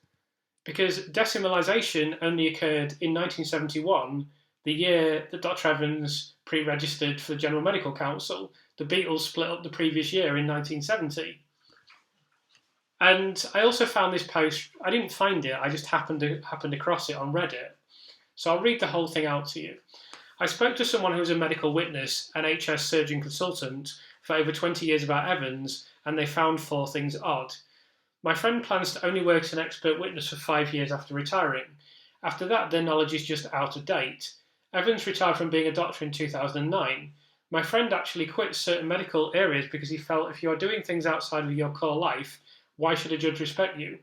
because decimalisation only occurred in 1971, the year that Dr. Evans pre-registered for the General Medical Council. The Beatles split up the previous year in 1970. And I also found this post, I didn't find it, I just happened across it on Reddit. So I'll read the whole thing out to you. I spoke to someone who was a medical witness, an HS surgeon consultant, for over 20 years about Evans, and they found 4 things odd. My friend plans to only work as an expert witness for 5 years after retiring. After that, their knowledge is just out of date. Evans retired from being a doctor in 2009. My friend actually quit certain medical areas because he felt if you are doing things outside of your core life, why should a judge respect you?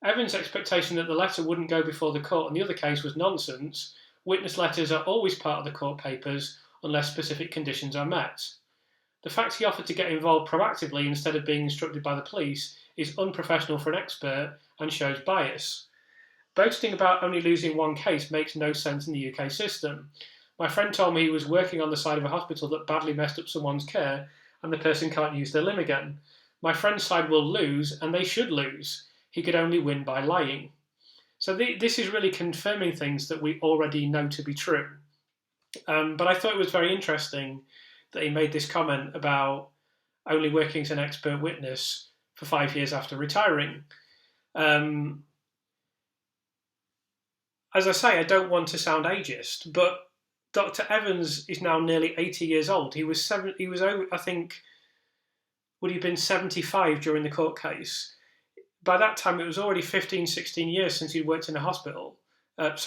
Evans' expectation that the letter wouldn't go before the court in the other case was nonsense. Witness letters are always part of the court papers unless specific conditions are met. The fact he offered to get involved proactively instead of being instructed by the police is unprofessional for an expert and shows bias. Boasting about only losing one case makes no sense in the UK system. My friend told me he was working on the side of a hospital that badly messed up someone's care and the person can't use their limb again. My friend's side will lose, and they should lose. He could only win by lying. So this is really confirming things that we already know to be true. But I thought it was very interesting that he made this comment about only working as an expert witness for 5 years after retiring. As I say, I don't want to sound ageist, but Dr. Evans is now nearly 80 years old. He was over, I think, would he have been 75 during the court case. By that time, it was already 15, 16 years since he'd worked in a hospital. It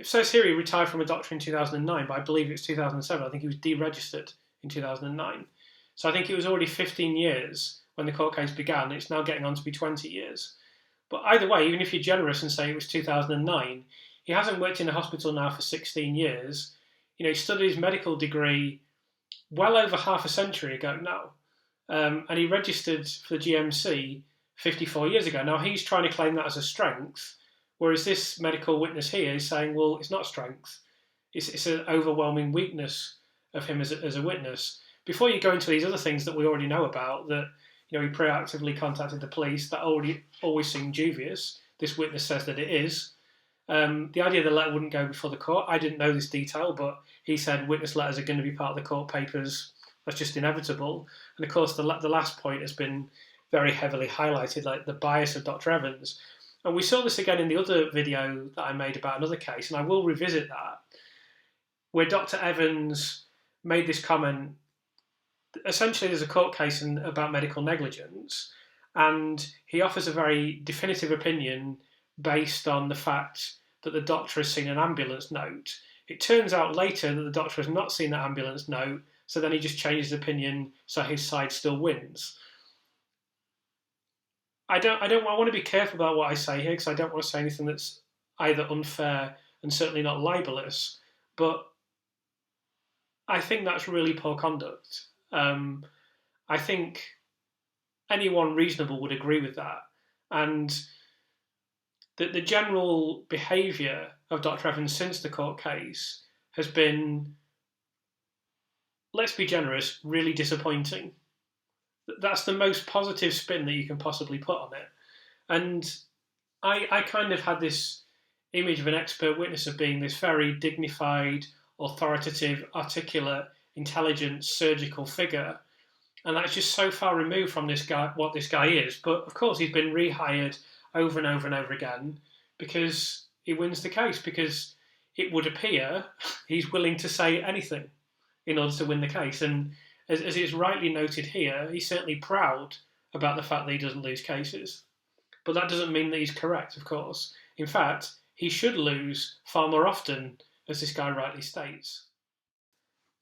says here he retired from a doctor in 2009, but I believe it's 2007. I think he was deregistered in 2009. So I think it was already 15 years when the court case began. It's now getting on to be 20 years. But either way, even if you're generous and say it was 2009, he hasn't worked in a hospital now for 16 years. He studied his medical degree well over half a century ago now. And he registered for the GMC 54 years ago. Now, he's trying to claim that as a strength, whereas this medical witness here is saying, well, it's not strength. It's an overwhelming weakness of him as a witness. Before you go into these other things that we already know about, that he proactively contacted the police, that always seemed dubious. This witness says that it is. The idea the letter wouldn't go before the court, I didn't know this detail, but he said witness letters are going to be part of the court papers. That's just inevitable. And of course, the last point has been very heavily highlighted, like the bias of Dr. Evans. And we saw this again in the other video that I made about another case, and I will revisit that, where Dr. Evans made this comment. Essentially, there's a court case about medical negligence, and he offers a very definitive opinion based on the fact that the doctor has seen an ambulance note. It turns out later that the doctor has not seen that ambulance note, so then he just changes his opinion so his side still wins. I want to be careful about what I say here, because I don't want to say anything that's either unfair and certainly not libelous, but I think that's really poor conduct. I think anyone reasonable would agree with that. And the general behaviour of Dr. Evans since the court case has been, let's be generous, really disappointing. That's the most positive spin that you can possibly put on it. And I kind of had this image of an expert witness of being this very dignified, authoritative, articulate, intelligent, surgical figure. And that's just so far removed from this guy, what this guy is. But of course, he's been rehired over and over and over again because he wins the case, because it would appear he's willing to say anything in order to win the case. And as it's rightly noted here, he's certainly proud about the fact that he doesn't lose cases. But that doesn't mean that he's correct, of course. In fact, he should lose far more often, as this guy rightly states.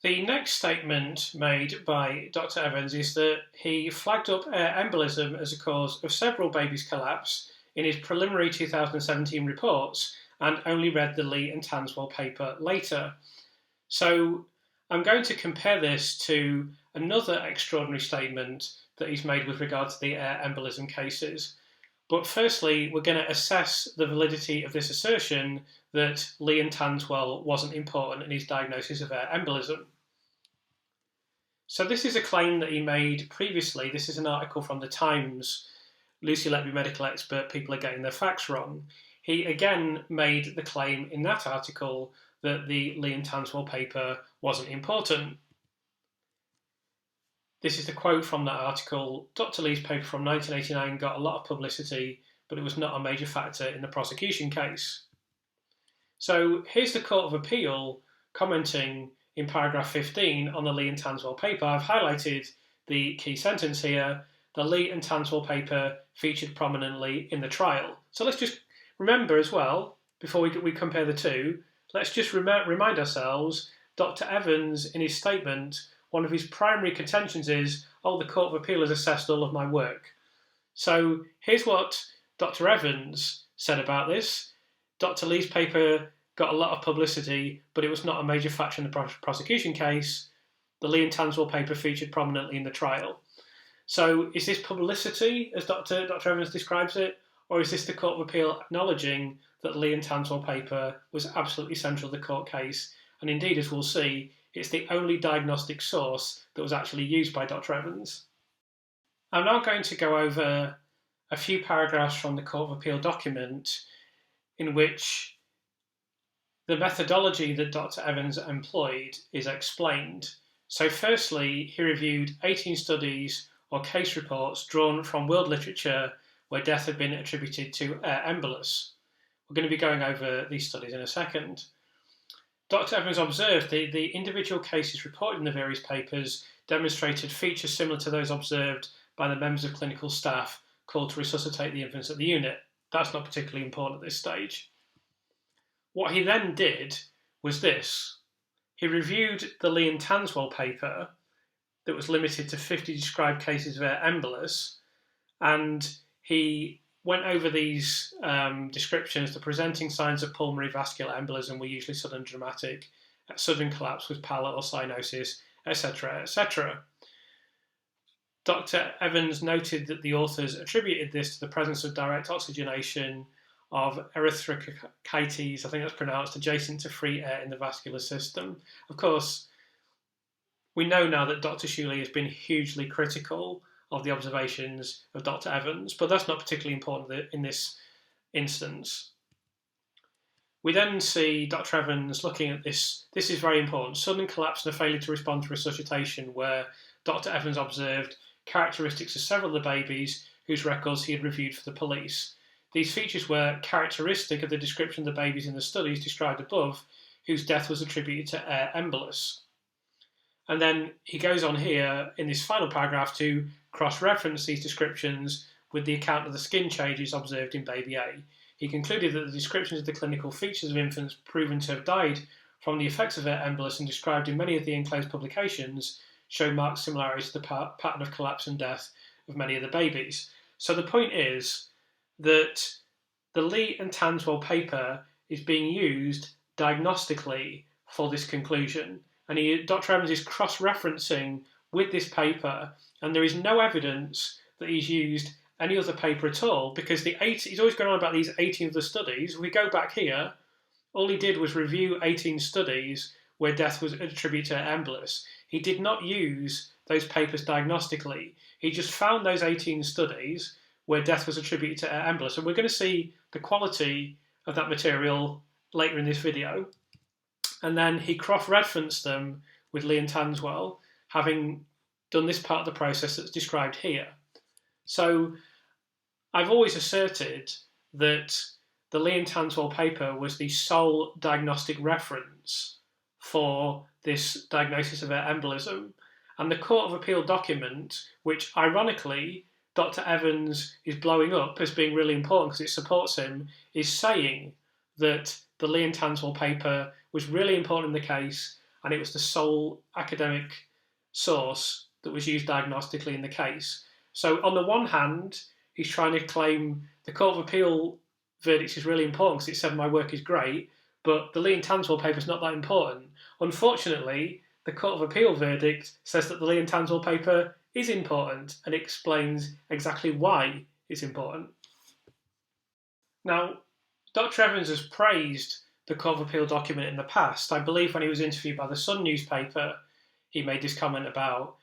The next statement made by Dr. Evans is that he flagged up air embolism as a cause of several babies' collapse in his preliminary 2017 reports and only read the Lee and Tanswell paper later. So I'm going to compare this to another extraordinary statement that he's made with regard to the air embolism cases. But firstly, we're going to assess the validity of this assertion that Lee and Tanswell wasn't important in his diagnosis of air embolism. So this is a claim that he made previously. This is an article from the Times. Lucy Letby, medical expert, people are getting their facts wrong. He again made the claim in that article that the Lee and Tanswell paper wasn't important. This is the quote from that article. Dr. Lee's paper from 1989 got a lot of publicity, but it was not a major factor in the prosecution case. So here's the Court of Appeal commenting in paragraph 15 on the Lee and Tanswell paper. I've highlighted the key sentence here. The Lee and Tanswell paper featured prominently in the trial. So let's just remember as well, before we compare the two, let's just remind ourselves, Dr. Evans, in his statement, one of his primary contentions is, the Court of Appeal has assessed all of my work. So here's what Dr. Evans said about this. Dr. Lee's paper got a lot of publicity, but it was not a major factor in the prosecution case. The Lee and Tanswell paper featured prominently in the trial. So is this publicity, as Dr. Evans describes it, or is this the Court of Appeal acknowledging that the Lee and Tanswell paper was absolutely central to the court case? And indeed, as we'll see, it's the only diagnostic source that was actually used by Dr. Evans. I'm now going to go over a few paragraphs from the Court of Appeal document in which the methodology that Dr. Evans employed is explained. So firstly, he reviewed 18 studies or case reports drawn from world literature where death had been attributed to air embolus. We're going to be going over these studies in a second. Dr. Evans observed the individual cases reported in the various papers demonstrated features similar to those observed by the members of clinical staff called to resuscitate the infants at the unit. That's not particularly important at this stage. What he then did was this. He reviewed the Lee and Tanswell paper that was limited to 50 described cases of air embolus, and he went over these descriptions. The presenting signs of pulmonary vascular embolism were usually sudden dramatic, sudden collapse with pallor or cyanosis, etc., etc. Dr. Evans noted that the authors attributed this to the presence of direct oxygenation of erythrocytes, I think that's pronounced, adjacent to free air in the vascular system. Of course, we know now that Dr. Shuley has been hugely critical of the observations of Dr. Evans, but that's not particularly important in this instance. We then see Dr. Evans looking at this. This is very important. Sudden collapse and a failure to respond to resuscitation, where Dr. Evans observed characteristics of several of the babies whose records he had reviewed for the police. These features were characteristic of the description of the babies in the studies described above, whose death was attributed to air embolus. And then he goes on here in this final paragraph to cross-reference these descriptions with the account of the skin changes observed in baby A. He concluded that the descriptions of the clinical features of infants proven to have died from the effects of air embolus and described in many of the enclosed publications show marked similarities to the pattern of collapse and death of many of the babies. So the point is that the Lee and Tanswell paper is being used diagnostically for this conclusion. And Dr. Evans is cross-referencing with this paper, and there is no evidence that he's used any other paper at all, because he's always going on about these 18 other studies. If we go back here, all he did was review 18 studies where death was attributed to embolus. He did not use those papers diagnostically. He just found those 18 studies where death was attributed to embolus. And we're going to see the quality of that material later in this video. And then he cross-referenced them with Lee and Tanswell, having done this part of the process that's described here. So I've always asserted that the Lee and Tanswell paper was the sole diagnostic reference for this diagnosis of air embolism. And the Court of Appeal document, which ironically Dr. Evans is blowing up as being really important because it supports him, is saying that the Lee and Tanswell paper was really important in the case and it was the sole academic source that was used diagnostically in the case. So on the one hand, he's trying to claim the Court of Appeal verdict is really important because it said my work is great, but the Lee and Tanswell paper is not that important. Unfortunately, the Court of Appeal verdict says that the Lee and Tanswell paper is important and explains exactly why it's important. Now, Dr. Evans has praised the Court of Appeal document in the past. I believe when he was interviewed by the Sun newspaper, he made this comment about,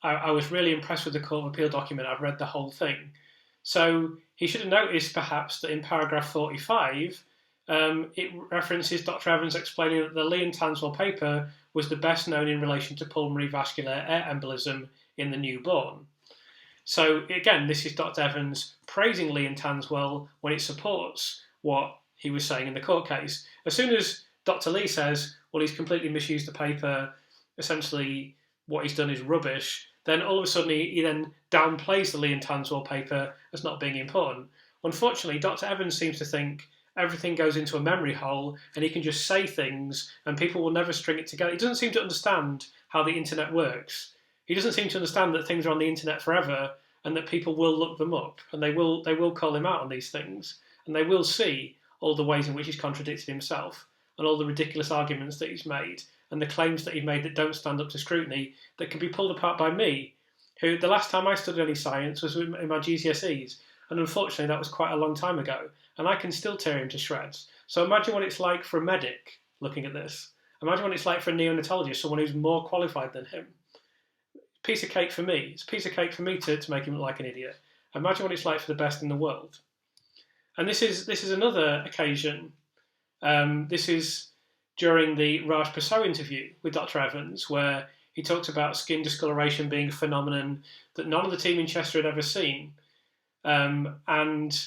I was really impressed with the Court of Appeal document, I've read the whole thing. So he should have noticed perhaps that in paragraph 45, it references Dr. Evans explaining that the Lee and Tanswell paper was the best known in relation to pulmonary vascular air embolism in the newborn. So again, this is Dr. Evans praising Lee and Tanswell when it supports what he was saying in the court case. As soon as Dr. Lee says, well, he's completely misused the paper, essentially what he's done is rubbish, then all of a sudden he then downplays the Lee and Tanswell paper as not being important. Unfortunately, Dr. Evans seems to think everything goes into a memory hole and he can just say things and people will never string it together. He doesn't seem to understand how the internet works. He doesn't seem to understand that things are on the internet forever and that people will look them up and they will call him out on these things and they will see all the ways in which he's contradicted himself and all the ridiculous arguments that he's made and the claims that he made that don't stand up to scrutiny that can be pulled apart by me, who the last time I studied any science was in my GCSEs, and unfortunately that was quite a long time ago, and I can still tear him to shreds. So imagine what it's like for a medic looking at this. Imagine what it's like for a neonatologist, someone who's more qualified than him. Piece of cake for me. It's a piece of cake for me to make him look like an idiot. Imagine what it's like for the best in the world. And this is another occasion. This is during the Raj Persaud interview with Dr. Evans, where he talks about skin discoloration being a phenomenon that none of the team in Chester had ever seen. And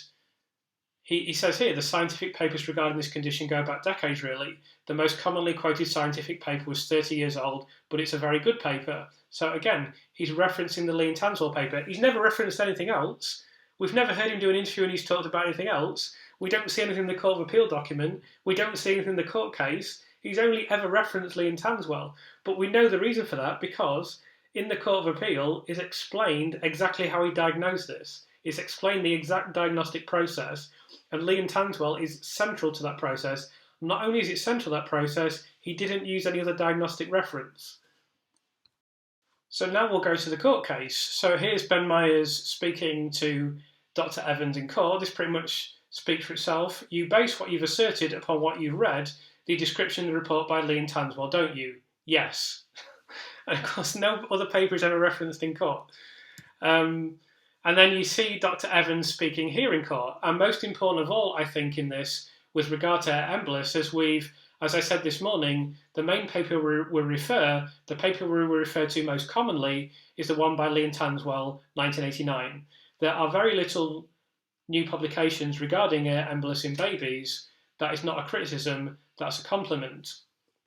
he says here, the scientific papers regarding this condition go back decades, really. The most commonly quoted scientific paper was 30 years old, but it's a very good paper. So again, he's referencing the Lee and Tanswell paper. He's never referenced anything else. We've never heard him do an interview and he's talked about anything else. We don't see anything in the Court of Appeal document. We don't see anything in the court case. He's only ever referenced Lee and Tanswell. But we know the reason for that because in the Court of Appeal is explained exactly how he diagnosed this. It's explained the exact diagnostic process, and Lee and Tanswell is central to that process. Not only is it central to that process, he didn't use any other diagnostic reference. So now we'll go to the court case. So here's Ben Myers speaking to Dr. Evans in court. This pretty much speaks for itself. You base what you've asserted upon what you've read, the description of the report by Lee and Tanswell, don't you? Yes. And of course, no other paper is ever referenced in court. And then you see Dr. Evans speaking here in court. And most important of all, I think, in this, with regard to embolus, as I said this morning, the main paper we refer to most commonly is the one by Lee and Tanswell, 1989. There are very little new publications regarding embolus in babies. That is not a criticism, that's a compliment.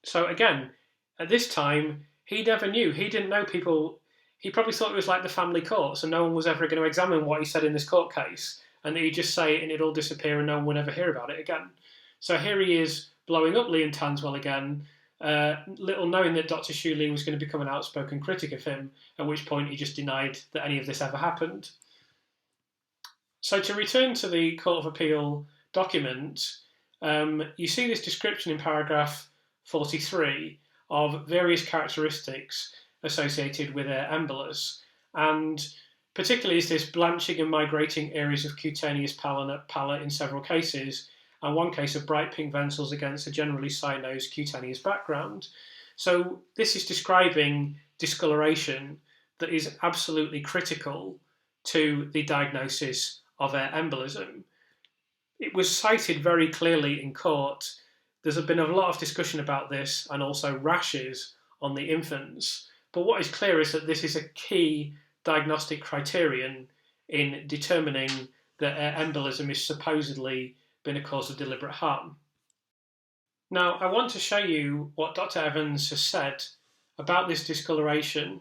So again, at this time, he never knew. He didn't know people. He probably thought it was like the family court, so no one was ever going to examine what he said in this court case, and that he'd just say it and it'd all disappear and no one would ever hear about it again. So here he is blowing up Lee and Tanswell again, little knowing that Dr. Shu Lee was going to become an outspoken critic of him, at which point he just denied that any of this ever happened. So to return to the Court of Appeal document, you see this description in paragraph 43 of various characteristics associated with embolus, and particularly is this blanching and migrating areas of cutaneous pallor in several cases, and one case of bright pink ventricles against a generally cyanosed cutaneous background. So this is describing discoloration that is absolutely critical to the diagnosis of embolism. It was cited very clearly in court. There's been a lot of discussion about this and also rashes on the infants. But what is clear is that this is a key diagnostic criterion in determining that embolism is supposedly been a cause of deliberate harm. Now, I want to show you what Dr. Evans has said about this discoloration.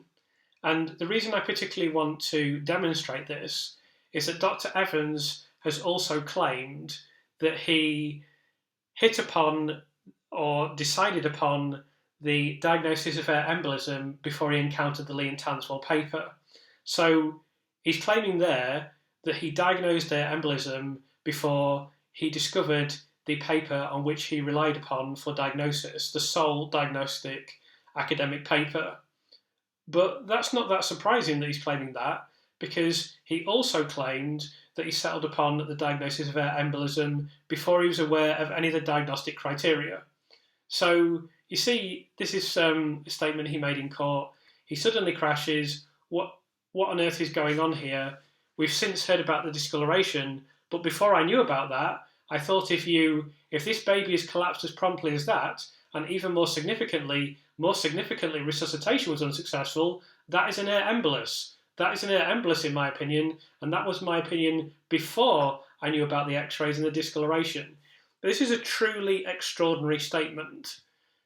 And the reason I particularly want to demonstrate this is that Dr. Evans has also claimed that he hit upon or decided upon the diagnosis of air embolism before he encountered the Lee and Tanswell paper. So he's claiming there that he diagnosed air embolism before he discovered the paper on which he relied upon for diagnosis, the sole diagnostic academic paper. But that's not that surprising that he's claiming that, because he also claimed that he settled upon the diagnosis of air embolism before he was aware of any of the diagnostic criteria. So you see, this is a statement he made in court. He suddenly crashes. What on earth is going on here? We've since heard about the discoloration, but before I knew about that, I thought if this baby is collapsed as promptly as that, and even more significantly, resuscitation was unsuccessful, that is an air embolus. That is an air embolus in my opinion, and that was my opinion before I knew about the x-rays and the discoloration. This is a truly extraordinary statement.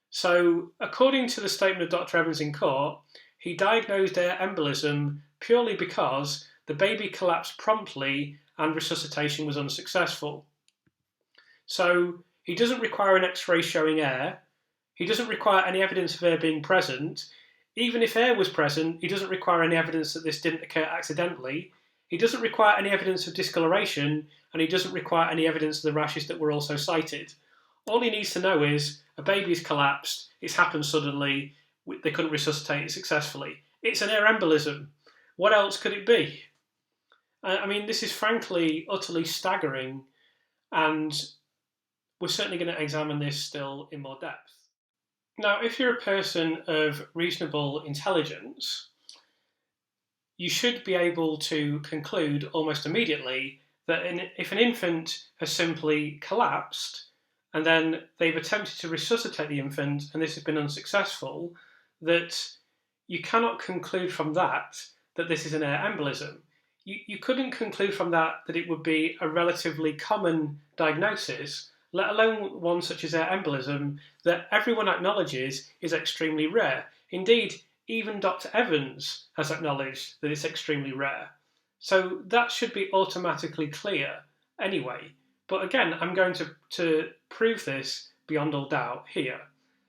So, according to the statement of Dr. Evans in court, he diagnosed air embolism purely because the baby collapsed promptly and resuscitation was unsuccessful. So, he doesn't require an x-ray showing air. He doesn't require any evidence of air being present. Even if air was present, he doesn't require any evidence that this didn't occur accidentally. He doesn't require any evidence of discoloration, and he doesn't require any evidence of the rashes that were also cited. All he needs to know is a baby's collapsed, it's happened suddenly, they couldn't resuscitate it successfully. It's an air embolism. What else could it be? I mean, this is frankly utterly staggering, and we're certainly going to examine this still in more depth. Now, if you're a person of reasonable intelligence, you should be able to conclude almost immediately that if an infant has simply collapsed and then they've attempted to resuscitate the infant and this has been unsuccessful, that you cannot conclude from that this is an air embolism. You couldn't conclude from that it would be a relatively common diagnosis, let alone one such as air embolism, that everyone acknowledges is extremely rare. Indeed, even Dr. Evans has acknowledged that it's extremely rare. So that should be automatically clear anyway. But again, I'm going to prove this beyond all doubt here.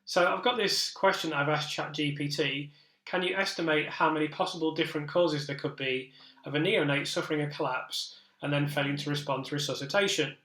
So I've got this question I've asked ChatGPT. Can you estimate how many possible different causes there could be of a neonate suffering a collapse and then failing to respond to resuscitation?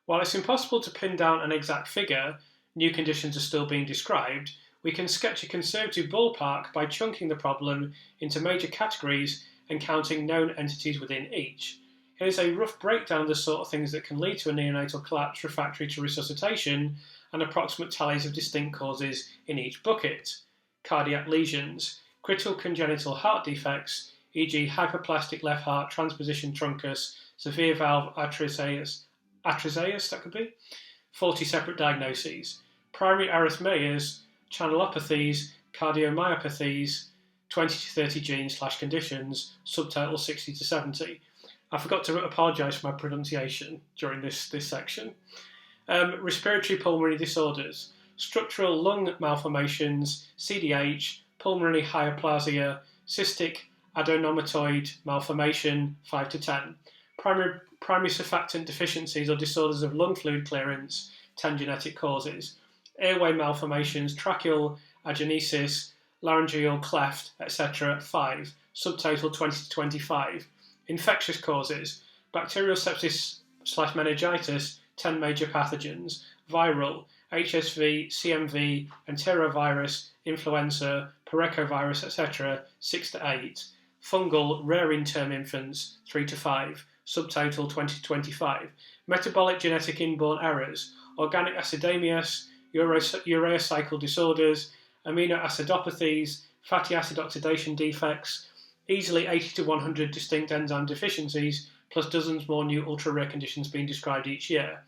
While it's impossible to pin down an exact figure, new conditions are still being described, we can sketch a conservative ballpark by chunking the problem into major categories and counting known entities within each. Here's a rough breakdown of the sort of things that can lead to a neonatal collapse refractory to resuscitation and approximate tallies of distinct causes in each bucket. Cardiac lesions, critical congenital heart defects, e.g. hyperplastic left heart transposition truncus, severe valve atresia, that could be, 40 separate diagnoses, primary arrhythmias, channelopathies, cardiomyopathies, 20 to 30 genes/conditions, subtotal 60 to 70. I forgot to apologise for my pronunciation during this section. Respiratory pulmonary disorders, structural lung malformations, CDH, pulmonary hyperplasia, cystic adenomatoid malformation, 5 to 10. Primary surfactant deficiencies or disorders of lung fluid clearance, 10 genetic causes. Airway malformations, tracheal agenesis, laryngeal cleft, etc., 5. Subtotal 20 to 25. Infectious causes, bacterial sepsis/meningitis, 10 major pathogens. Viral, HSV, CMV, enterovirus, influenza, parechovirus, etc., 6 to 8. Fungal, rare in-term infants, 3 to 5. Subtotal 20 to 25. Metabolic genetic inborn errors, organic acidemias, urea cycle disorders, amino acidopathies, fatty acid oxidation defects, easily 80 to 100 distinct enzyme deficiencies, plus dozens more new ultra-rare conditions being described each year.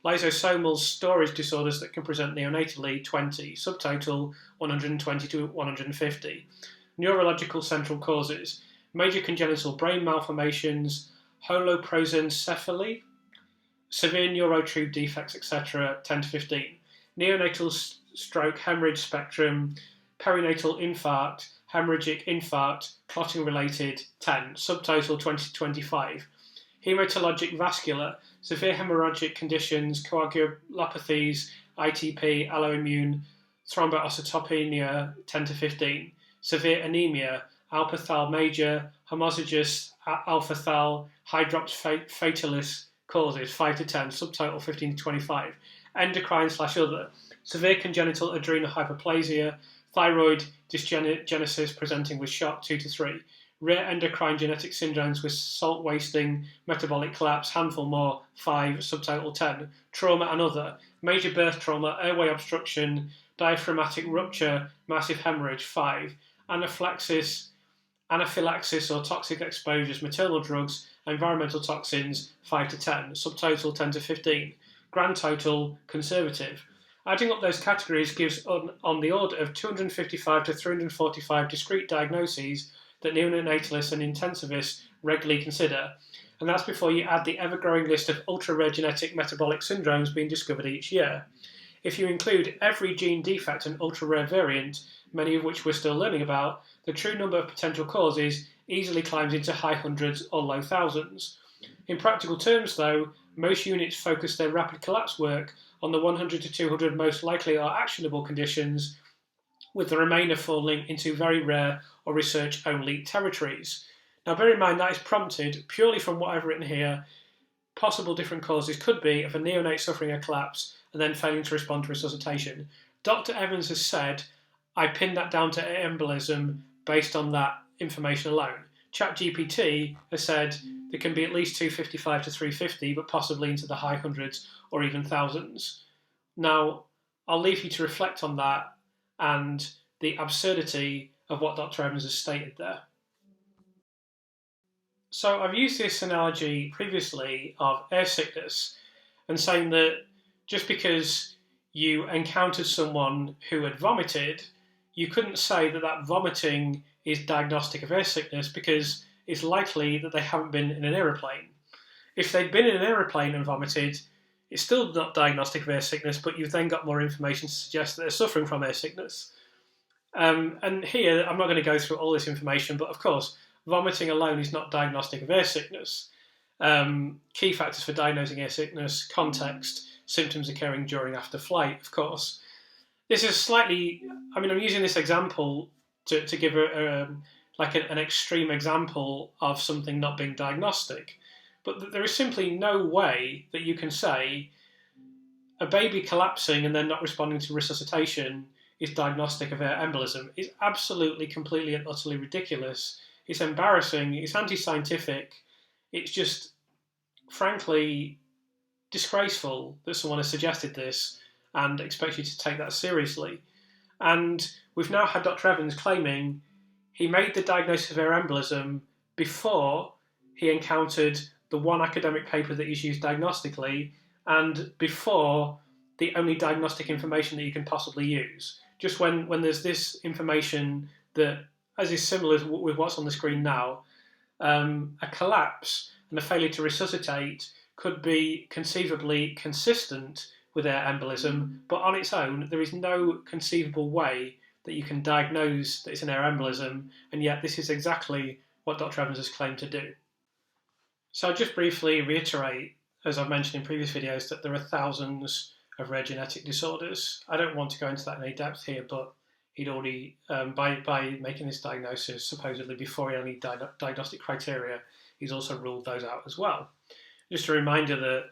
Lysosomal storage disorders that can present neonatally, 20. Subtotal 120 to 150. Neurological central causes, major congenital brain malformations, holoprosencephaly, severe neurotube defects, etc., 10 to 15. Neonatal stroke hemorrhage spectrum, perinatal infarct, hemorrhagic infarct, clotting related 10, subtotal 20-25. Hematologic vascular, severe hemorrhagic conditions, coagulopathies, ITP, alloimmune, thrombocytopenia 10-15. Severe anemia, alpha-thal major, homozygous alpha-thal, hydrops fatalis causes 5-10, subtotal 15-25. Endocrine/other, severe congenital adrenal hyperplasia, thyroid dysgenesis presenting with shock 2-3. Rare endocrine genetic syndromes with salt wasting, metabolic collapse, handful more, 5, subtotal 10. Trauma and other, major birth trauma, airway obstruction, diaphragmatic rupture, massive hemorrhage, 5. Anaphylaxis or toxic exposures, maternal drugs, environmental toxins, 5-10. Subtotal 10-15. Grand total, conservative. Adding up those categories gives on the order of 255 to 345 discrete diagnoses that neonatalists and intensivists regularly consider, and that's before you add the ever-growing list of ultra-rare genetic metabolic syndromes being discovered each year. If you include every gene defect and ultra-rare variant, many of which we're still learning about, the true number of potential causes easily climbs into high hundreds or low thousands. In practical terms, though, most units focus their rapid collapse work on the 100 to 200 most likely or actionable conditions, with the remainder falling into very rare or research-only territories. Now bear in mind that is prompted purely from what I've written here. Possible different causes could be of a neonate suffering a collapse and then failing to respond to resuscitation. Dr. Evans has said, I pinned that down to embolism based on that information alone. ChatGPT has said there can be at least 255 to 350, but possibly into the high hundreds or even thousands. Now, I'll leave you to reflect on that and the absurdity of what Dr. Evans has stated there. So I've used this analogy previously of air sickness and saying that just because you encountered someone who had vomited, you couldn't say that that vomiting is diagnostic of air sickness because it's likely that they haven't been in an aeroplane. If they'd been in an aeroplane and vomited, it's still not diagnostic of air sickness, but you've then got more information to suggest that they're suffering from air sickness. And here, I'm not going to go through all this information, but of course, vomiting alone is not diagnostic of air sickness. Key factors for diagnosing air sickness, context, symptoms occurring during after flight, of course. This is slightly, I'm using this example to give an extreme example of something not being diagnostic. But there is simply no way that you can say a baby collapsing and then not responding to resuscitation is diagnostic of air embolism. It's absolutely, completely and utterly ridiculous. It's embarrassing. It's anti-scientific. It's just, frankly, disgraceful that someone has suggested this and expects you to take that seriously. And we've now had Dr. Evans claiming he made the diagnosis of air embolism before he encountered the one academic paper that he's used diagnostically and before the only diagnostic information that you can possibly use. Just when there's this information that, as is similar with what's on the screen now, a collapse and a failure to resuscitate could be conceivably consistent with air embolism, but on its own, there is no conceivable way that you can diagnose that it's an air embolism, and yet this is exactly what Dr. Evans has claimed to do. So I'll just briefly reiterate, as I've mentioned in previous videos, that there are thousands of rare genetic disorders. I don't want to go into that in any depth here, but he'd already, by making this diagnosis, supposedly before he had any diagnostic criteria, he's also ruled those out as well. Just a reminder that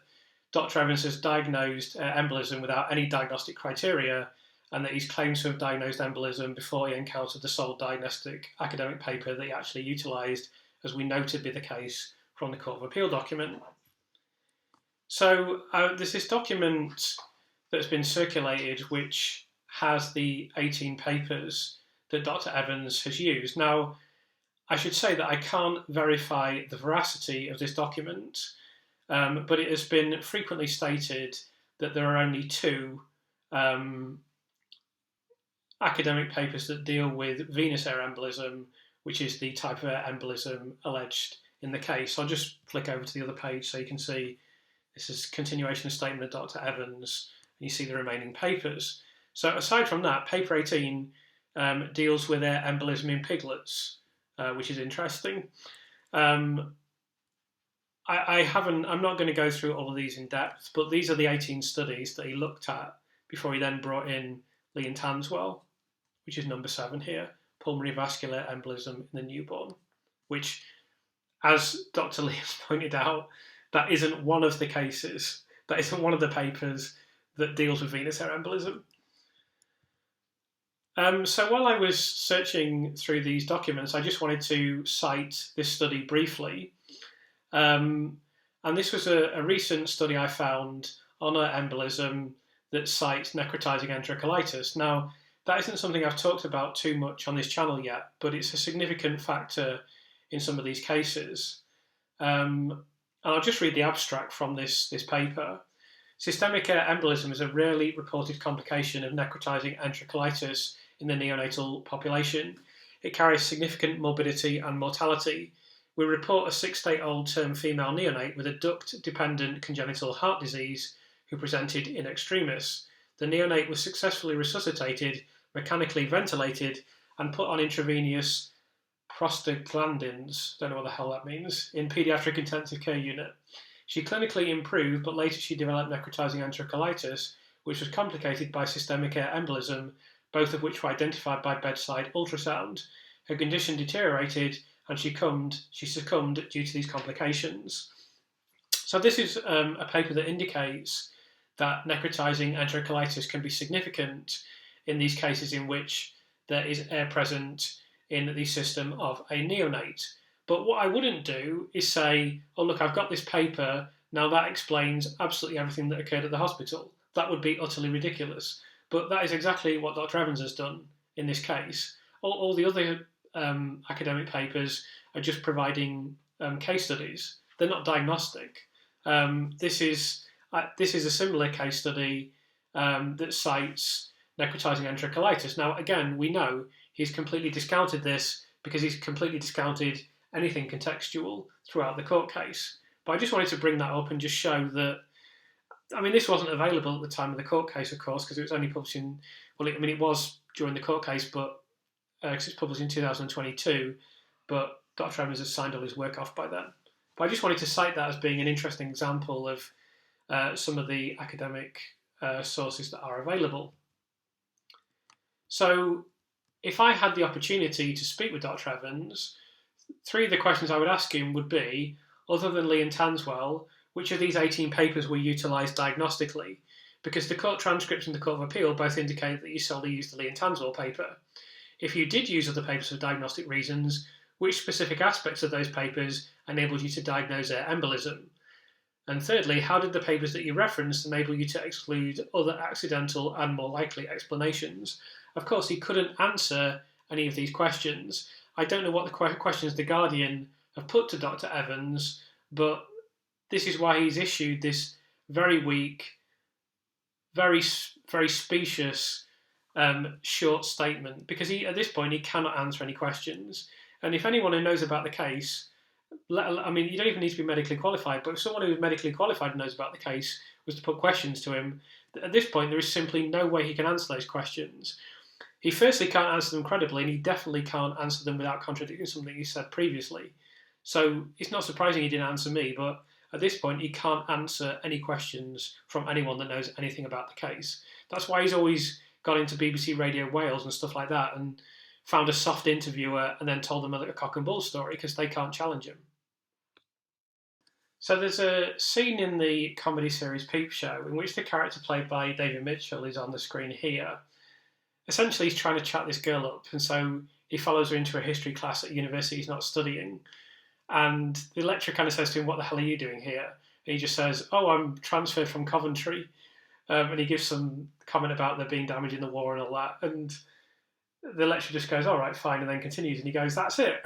Dr. Evans has diagnosed embolism without any diagnostic criteria, and that he's claimed to have diagnosed embolism before he encountered the sole diagnostic academic paper that he actually utilised, as we know to be the case from the Court of Appeal document. So there's this document that's been circulated which has the 18 papers that Dr. Evans has used. Now, I should say that I can't verify the veracity of this document, but it has been frequently stated that there are only two academic papers that deal with venous air embolism, which is the type of air embolism alleged in the case. I'll just flick over to the other page so you can see this is continuation of statement of Dr. Evans, and you see the remaining papers. So aside from that, paper 18 deals with their embolism in piglets, which is interesting. I'm not going to go through all of these in depth, but these are the 18 studies that he looked at before he then brought in Lee and Tanswell, which is number 7 here, pulmonary vascular embolism in the newborn, which, as Dr. Lee has pointed out, that isn't one of the cases, that isn't one of the papers that deals with venous air embolism. So while I was searching through these documents, I just wanted to cite this study briefly. And this was a recent study I found on embolism that cites necrotizing enterocolitis. Now, that isn't something I've talked about too much on this channel yet, but it's a significant factor in some of these cases. And I'll just read the abstract from this paper. Systemic air embolism is a rarely reported complication of necrotizing enterocolitis in the neonatal population. It carries significant morbidity and mortality. We report a 6-day-old term female neonate with a duct-dependent congenital heart disease who presented in extremis. The neonate was successfully resuscitated, mechanically ventilated, and put on intravenous prostaglandins, don't know what the hell that means, in paediatric intensive care unit. She clinically improved, but later she developed necrotizing enterocolitis, which was complicated by systemic air embolism, both of which were identified by bedside ultrasound. Her condition deteriorated, and she succumbed due to these complications. So this is a paper that indicates that necrotizing enterocolitis can be significant in these cases in which there is air present in the system of a neonate. But what I wouldn't do is say, oh look, I've got this paper, now that explains absolutely everything that occurred at the hospital. That would be utterly ridiculous. But that is exactly what Dr. Evans has done in this case. All the other academic papers are just providing case studies. They're not diagnostic. This is a similar case study that cites necrotizing enterocolitis. Now, again, we know he's completely discounted this because he's completely discounted anything contextual throughout the court case. But I just wanted to bring that up and just show that, I mean, this wasn't available at the time of the court case, of course, because it was only published in, it was during the court case, but because it's published in 2022, but Dr. Evans has signed all his work off by then. But I just wanted to cite that as being an interesting example of some of the academic sources that are available. So if I had the opportunity to speak with Dr. Evans, 3 of the questions I would ask him would be, other than Lee and Tanswell, which of these 18 papers were utilised diagnostically? Because the court transcripts and the Court of Appeal both indicate that you solely used the Lee and Tanswell paper. If you did use other papers for diagnostic reasons, which specific aspects of those papers enabled you to diagnose air embolism? And thirdly, how did the papers that you referenced enable you to exclude other accidental and more likely explanations? Of course, he couldn't answer any of these questions. I don't know what the questions the Guardian have put to Dr. Evans, but this is why he's issued this very weak, very specious, short statement, because at this point he cannot answer any questions. And if anyone who knows about the case, you don't even need to be medically qualified, but if someone who is medically qualified and knows about the case was to put questions to him, at this point there is simply no way he can answer those questions. He firstly can't answer them credibly, and he definitely can't answer them without contradicting something he said previously. So it's not surprising he didn't answer me, but at this point he can't answer any questions from anyone that knows anything about the case. That's why he's always got into BBC Radio Wales and stuff like that, and found a soft interviewer and then told them a cock and bull story because they can't challenge him. So there's a scene in the comedy series Peep Show in which the character played by David Mitchell is on the screen here. Essentially, he's trying to chat this girl up, and so he follows her into a history class at university he's not studying. And the lecturer kind of says to him, "What the hell are you doing here?" And he just says, "Oh, I'm transferred from Coventry." And he gives some comment about there being damage in the war and all that. And the lecturer just goes, "All right, fine," and then continues. And he goes, "That's it.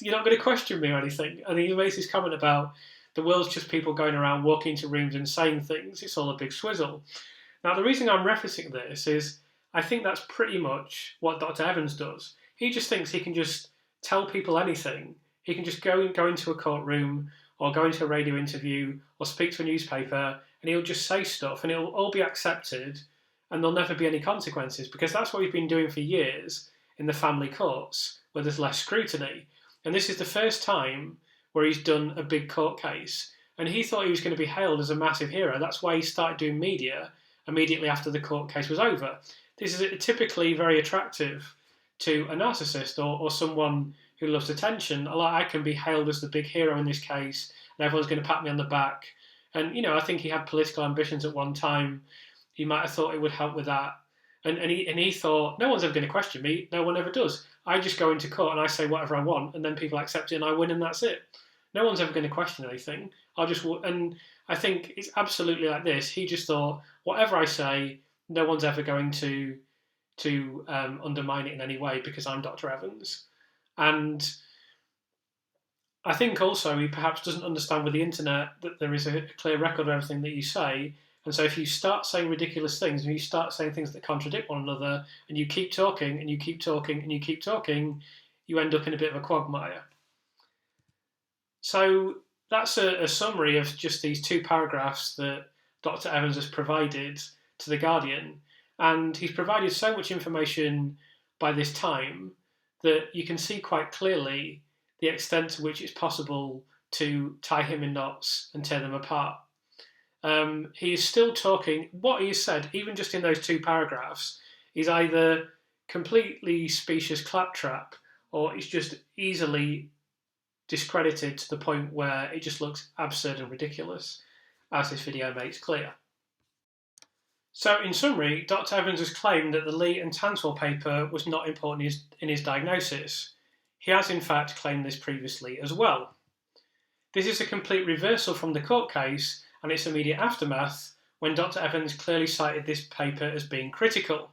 You're not going to question me or anything." And he makes this comment about the world's just people going around walking into rooms and saying things. It's all a big swizzle. Now, the reason I'm referencing this is I think that's pretty much what Dr. Evans does. He just thinks he can just tell people anything. He can just go into a courtroom or go into a radio interview or speak to a newspaper, and he'll just say stuff and it'll all be accepted and there'll never be any consequences, because that's what we've been doing for years in the family courts where there's less scrutiny. And this is the first time where he's done a big court case, and he thought he was going to be hailed as a massive hero. That's why he started doing media immediately after the court case was over. This is typically very attractive to a narcissist or someone who loves attention. Like, I can be hailed as the big hero in this case, and everyone's going to pat me on the back. And, I think he had political ambitions at one time. He might have thought it would help with that. And he thought, no one's ever going to question me. No one ever does. I just go into court and I say whatever I want, and then people accept it and I win, and that's it. No one's ever going to question anything. And I think it's absolutely like this. He just thought, whatever I say, no one's ever going to undermine it in any way because I'm Dr. Evans. And I think also he perhaps doesn't understand with the internet that there is a clear record of everything that you say. And so if you start saying ridiculous things, and you start saying things that contradict one another, and you keep talking, and you keep talking, and you keep talking, you end up in a bit of a quagmire. So that's a summary of just these 2 paragraphs that Dr. Evans has provided to The Guardian. And he's provided so much information by this time that you can see quite clearly the extent to which it's possible to tie him in knots and tear them apart. He is still talking. What he has said, even just in those 2 paragraphs, is either completely specious claptrap, or it's just easily discredited to the point where it just looks absurd and ridiculous, as this video makes clear. So, in summary, Dr. Evans has claimed that the Lee and Tanswell paper was not important in his diagnosis. He has in fact claimed this previously as well. This is a complete reversal from the court case and its immediate aftermath, when Dr. Evans clearly cited this paper as being critical.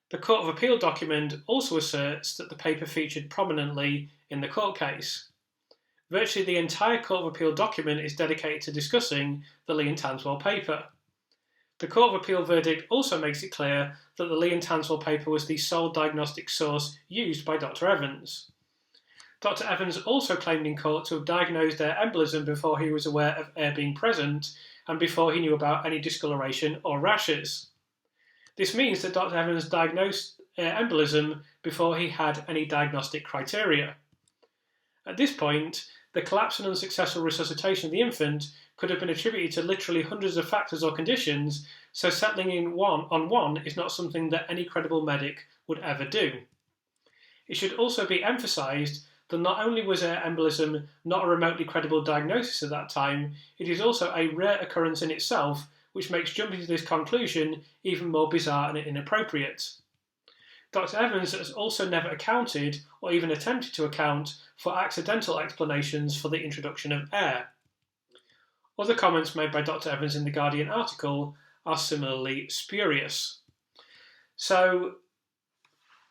The Court of Appeal document also asserts that the paper featured prominently in the court case. Virtually the entire Court of Appeal document is dedicated to discussing the Lee and Tanswell paper. The Court of Appeal verdict also makes it clear that the Lee and Tanswell paper was the sole diagnostic source used by Dr. Evans. Dr. Evans also claimed in court to have diagnosed air embolism before he was aware of air being present and before he knew about any discoloration or rashes. This means that Dr. Evans diagnosed air embolism before he had any diagnostic criteria. At this point, the collapse and unsuccessful resuscitation of the infant could have been attributed to literally hundreds of factors or conditions, so settling on one is not something that any credible medic would ever do. It should also be emphasised that not only was air embolism not a remotely credible diagnosis at that time, it is also a rare occurrence in itself, which makes jumping to this conclusion even more bizarre and inappropriate. Dr. Evans has also never accounted, or even attempted to account, for accidental explanations for the introduction of air. Other comments made by Dr. Evans in the Guardian article are similarly spurious. So,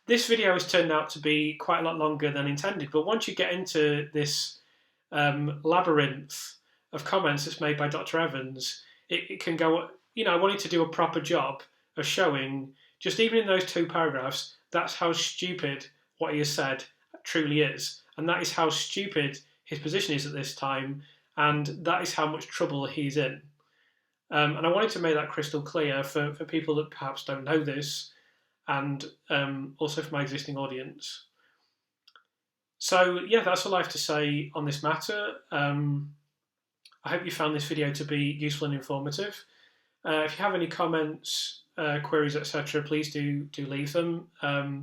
this video has turned out to be quite a lot longer than intended, but once you get into this labyrinth of comments that's made by Dr. Evans, it can go, I wanted to do a proper job of showing, just even in those 2 paragraphs, that's how stupid what he has said truly is. And that is how stupid his position is at this time, and that is how much trouble he's in. And I wanted to make that crystal clear for people that perhaps don't know this, and also for my existing audience. So yeah, that's all I have to say on this matter. I hope you found this video to be useful and informative. If you have any comments, queries, etc., please do leave them. I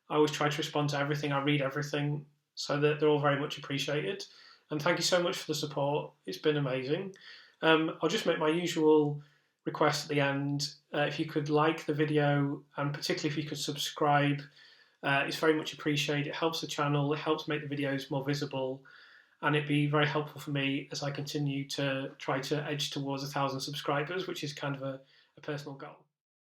always try to respond to everything. I read everything, so that they're all very much appreciated. And thank you so much for the support. It's been amazing. I'll just make my usual request at the end. If you could like the video, and particularly if you could subscribe, it's very much appreciated. It helps the channel, it helps make the videos more visible, and it'd be very helpful for me as I continue to try to edge towards 1,000 subscribers, which is kind of a personal goal.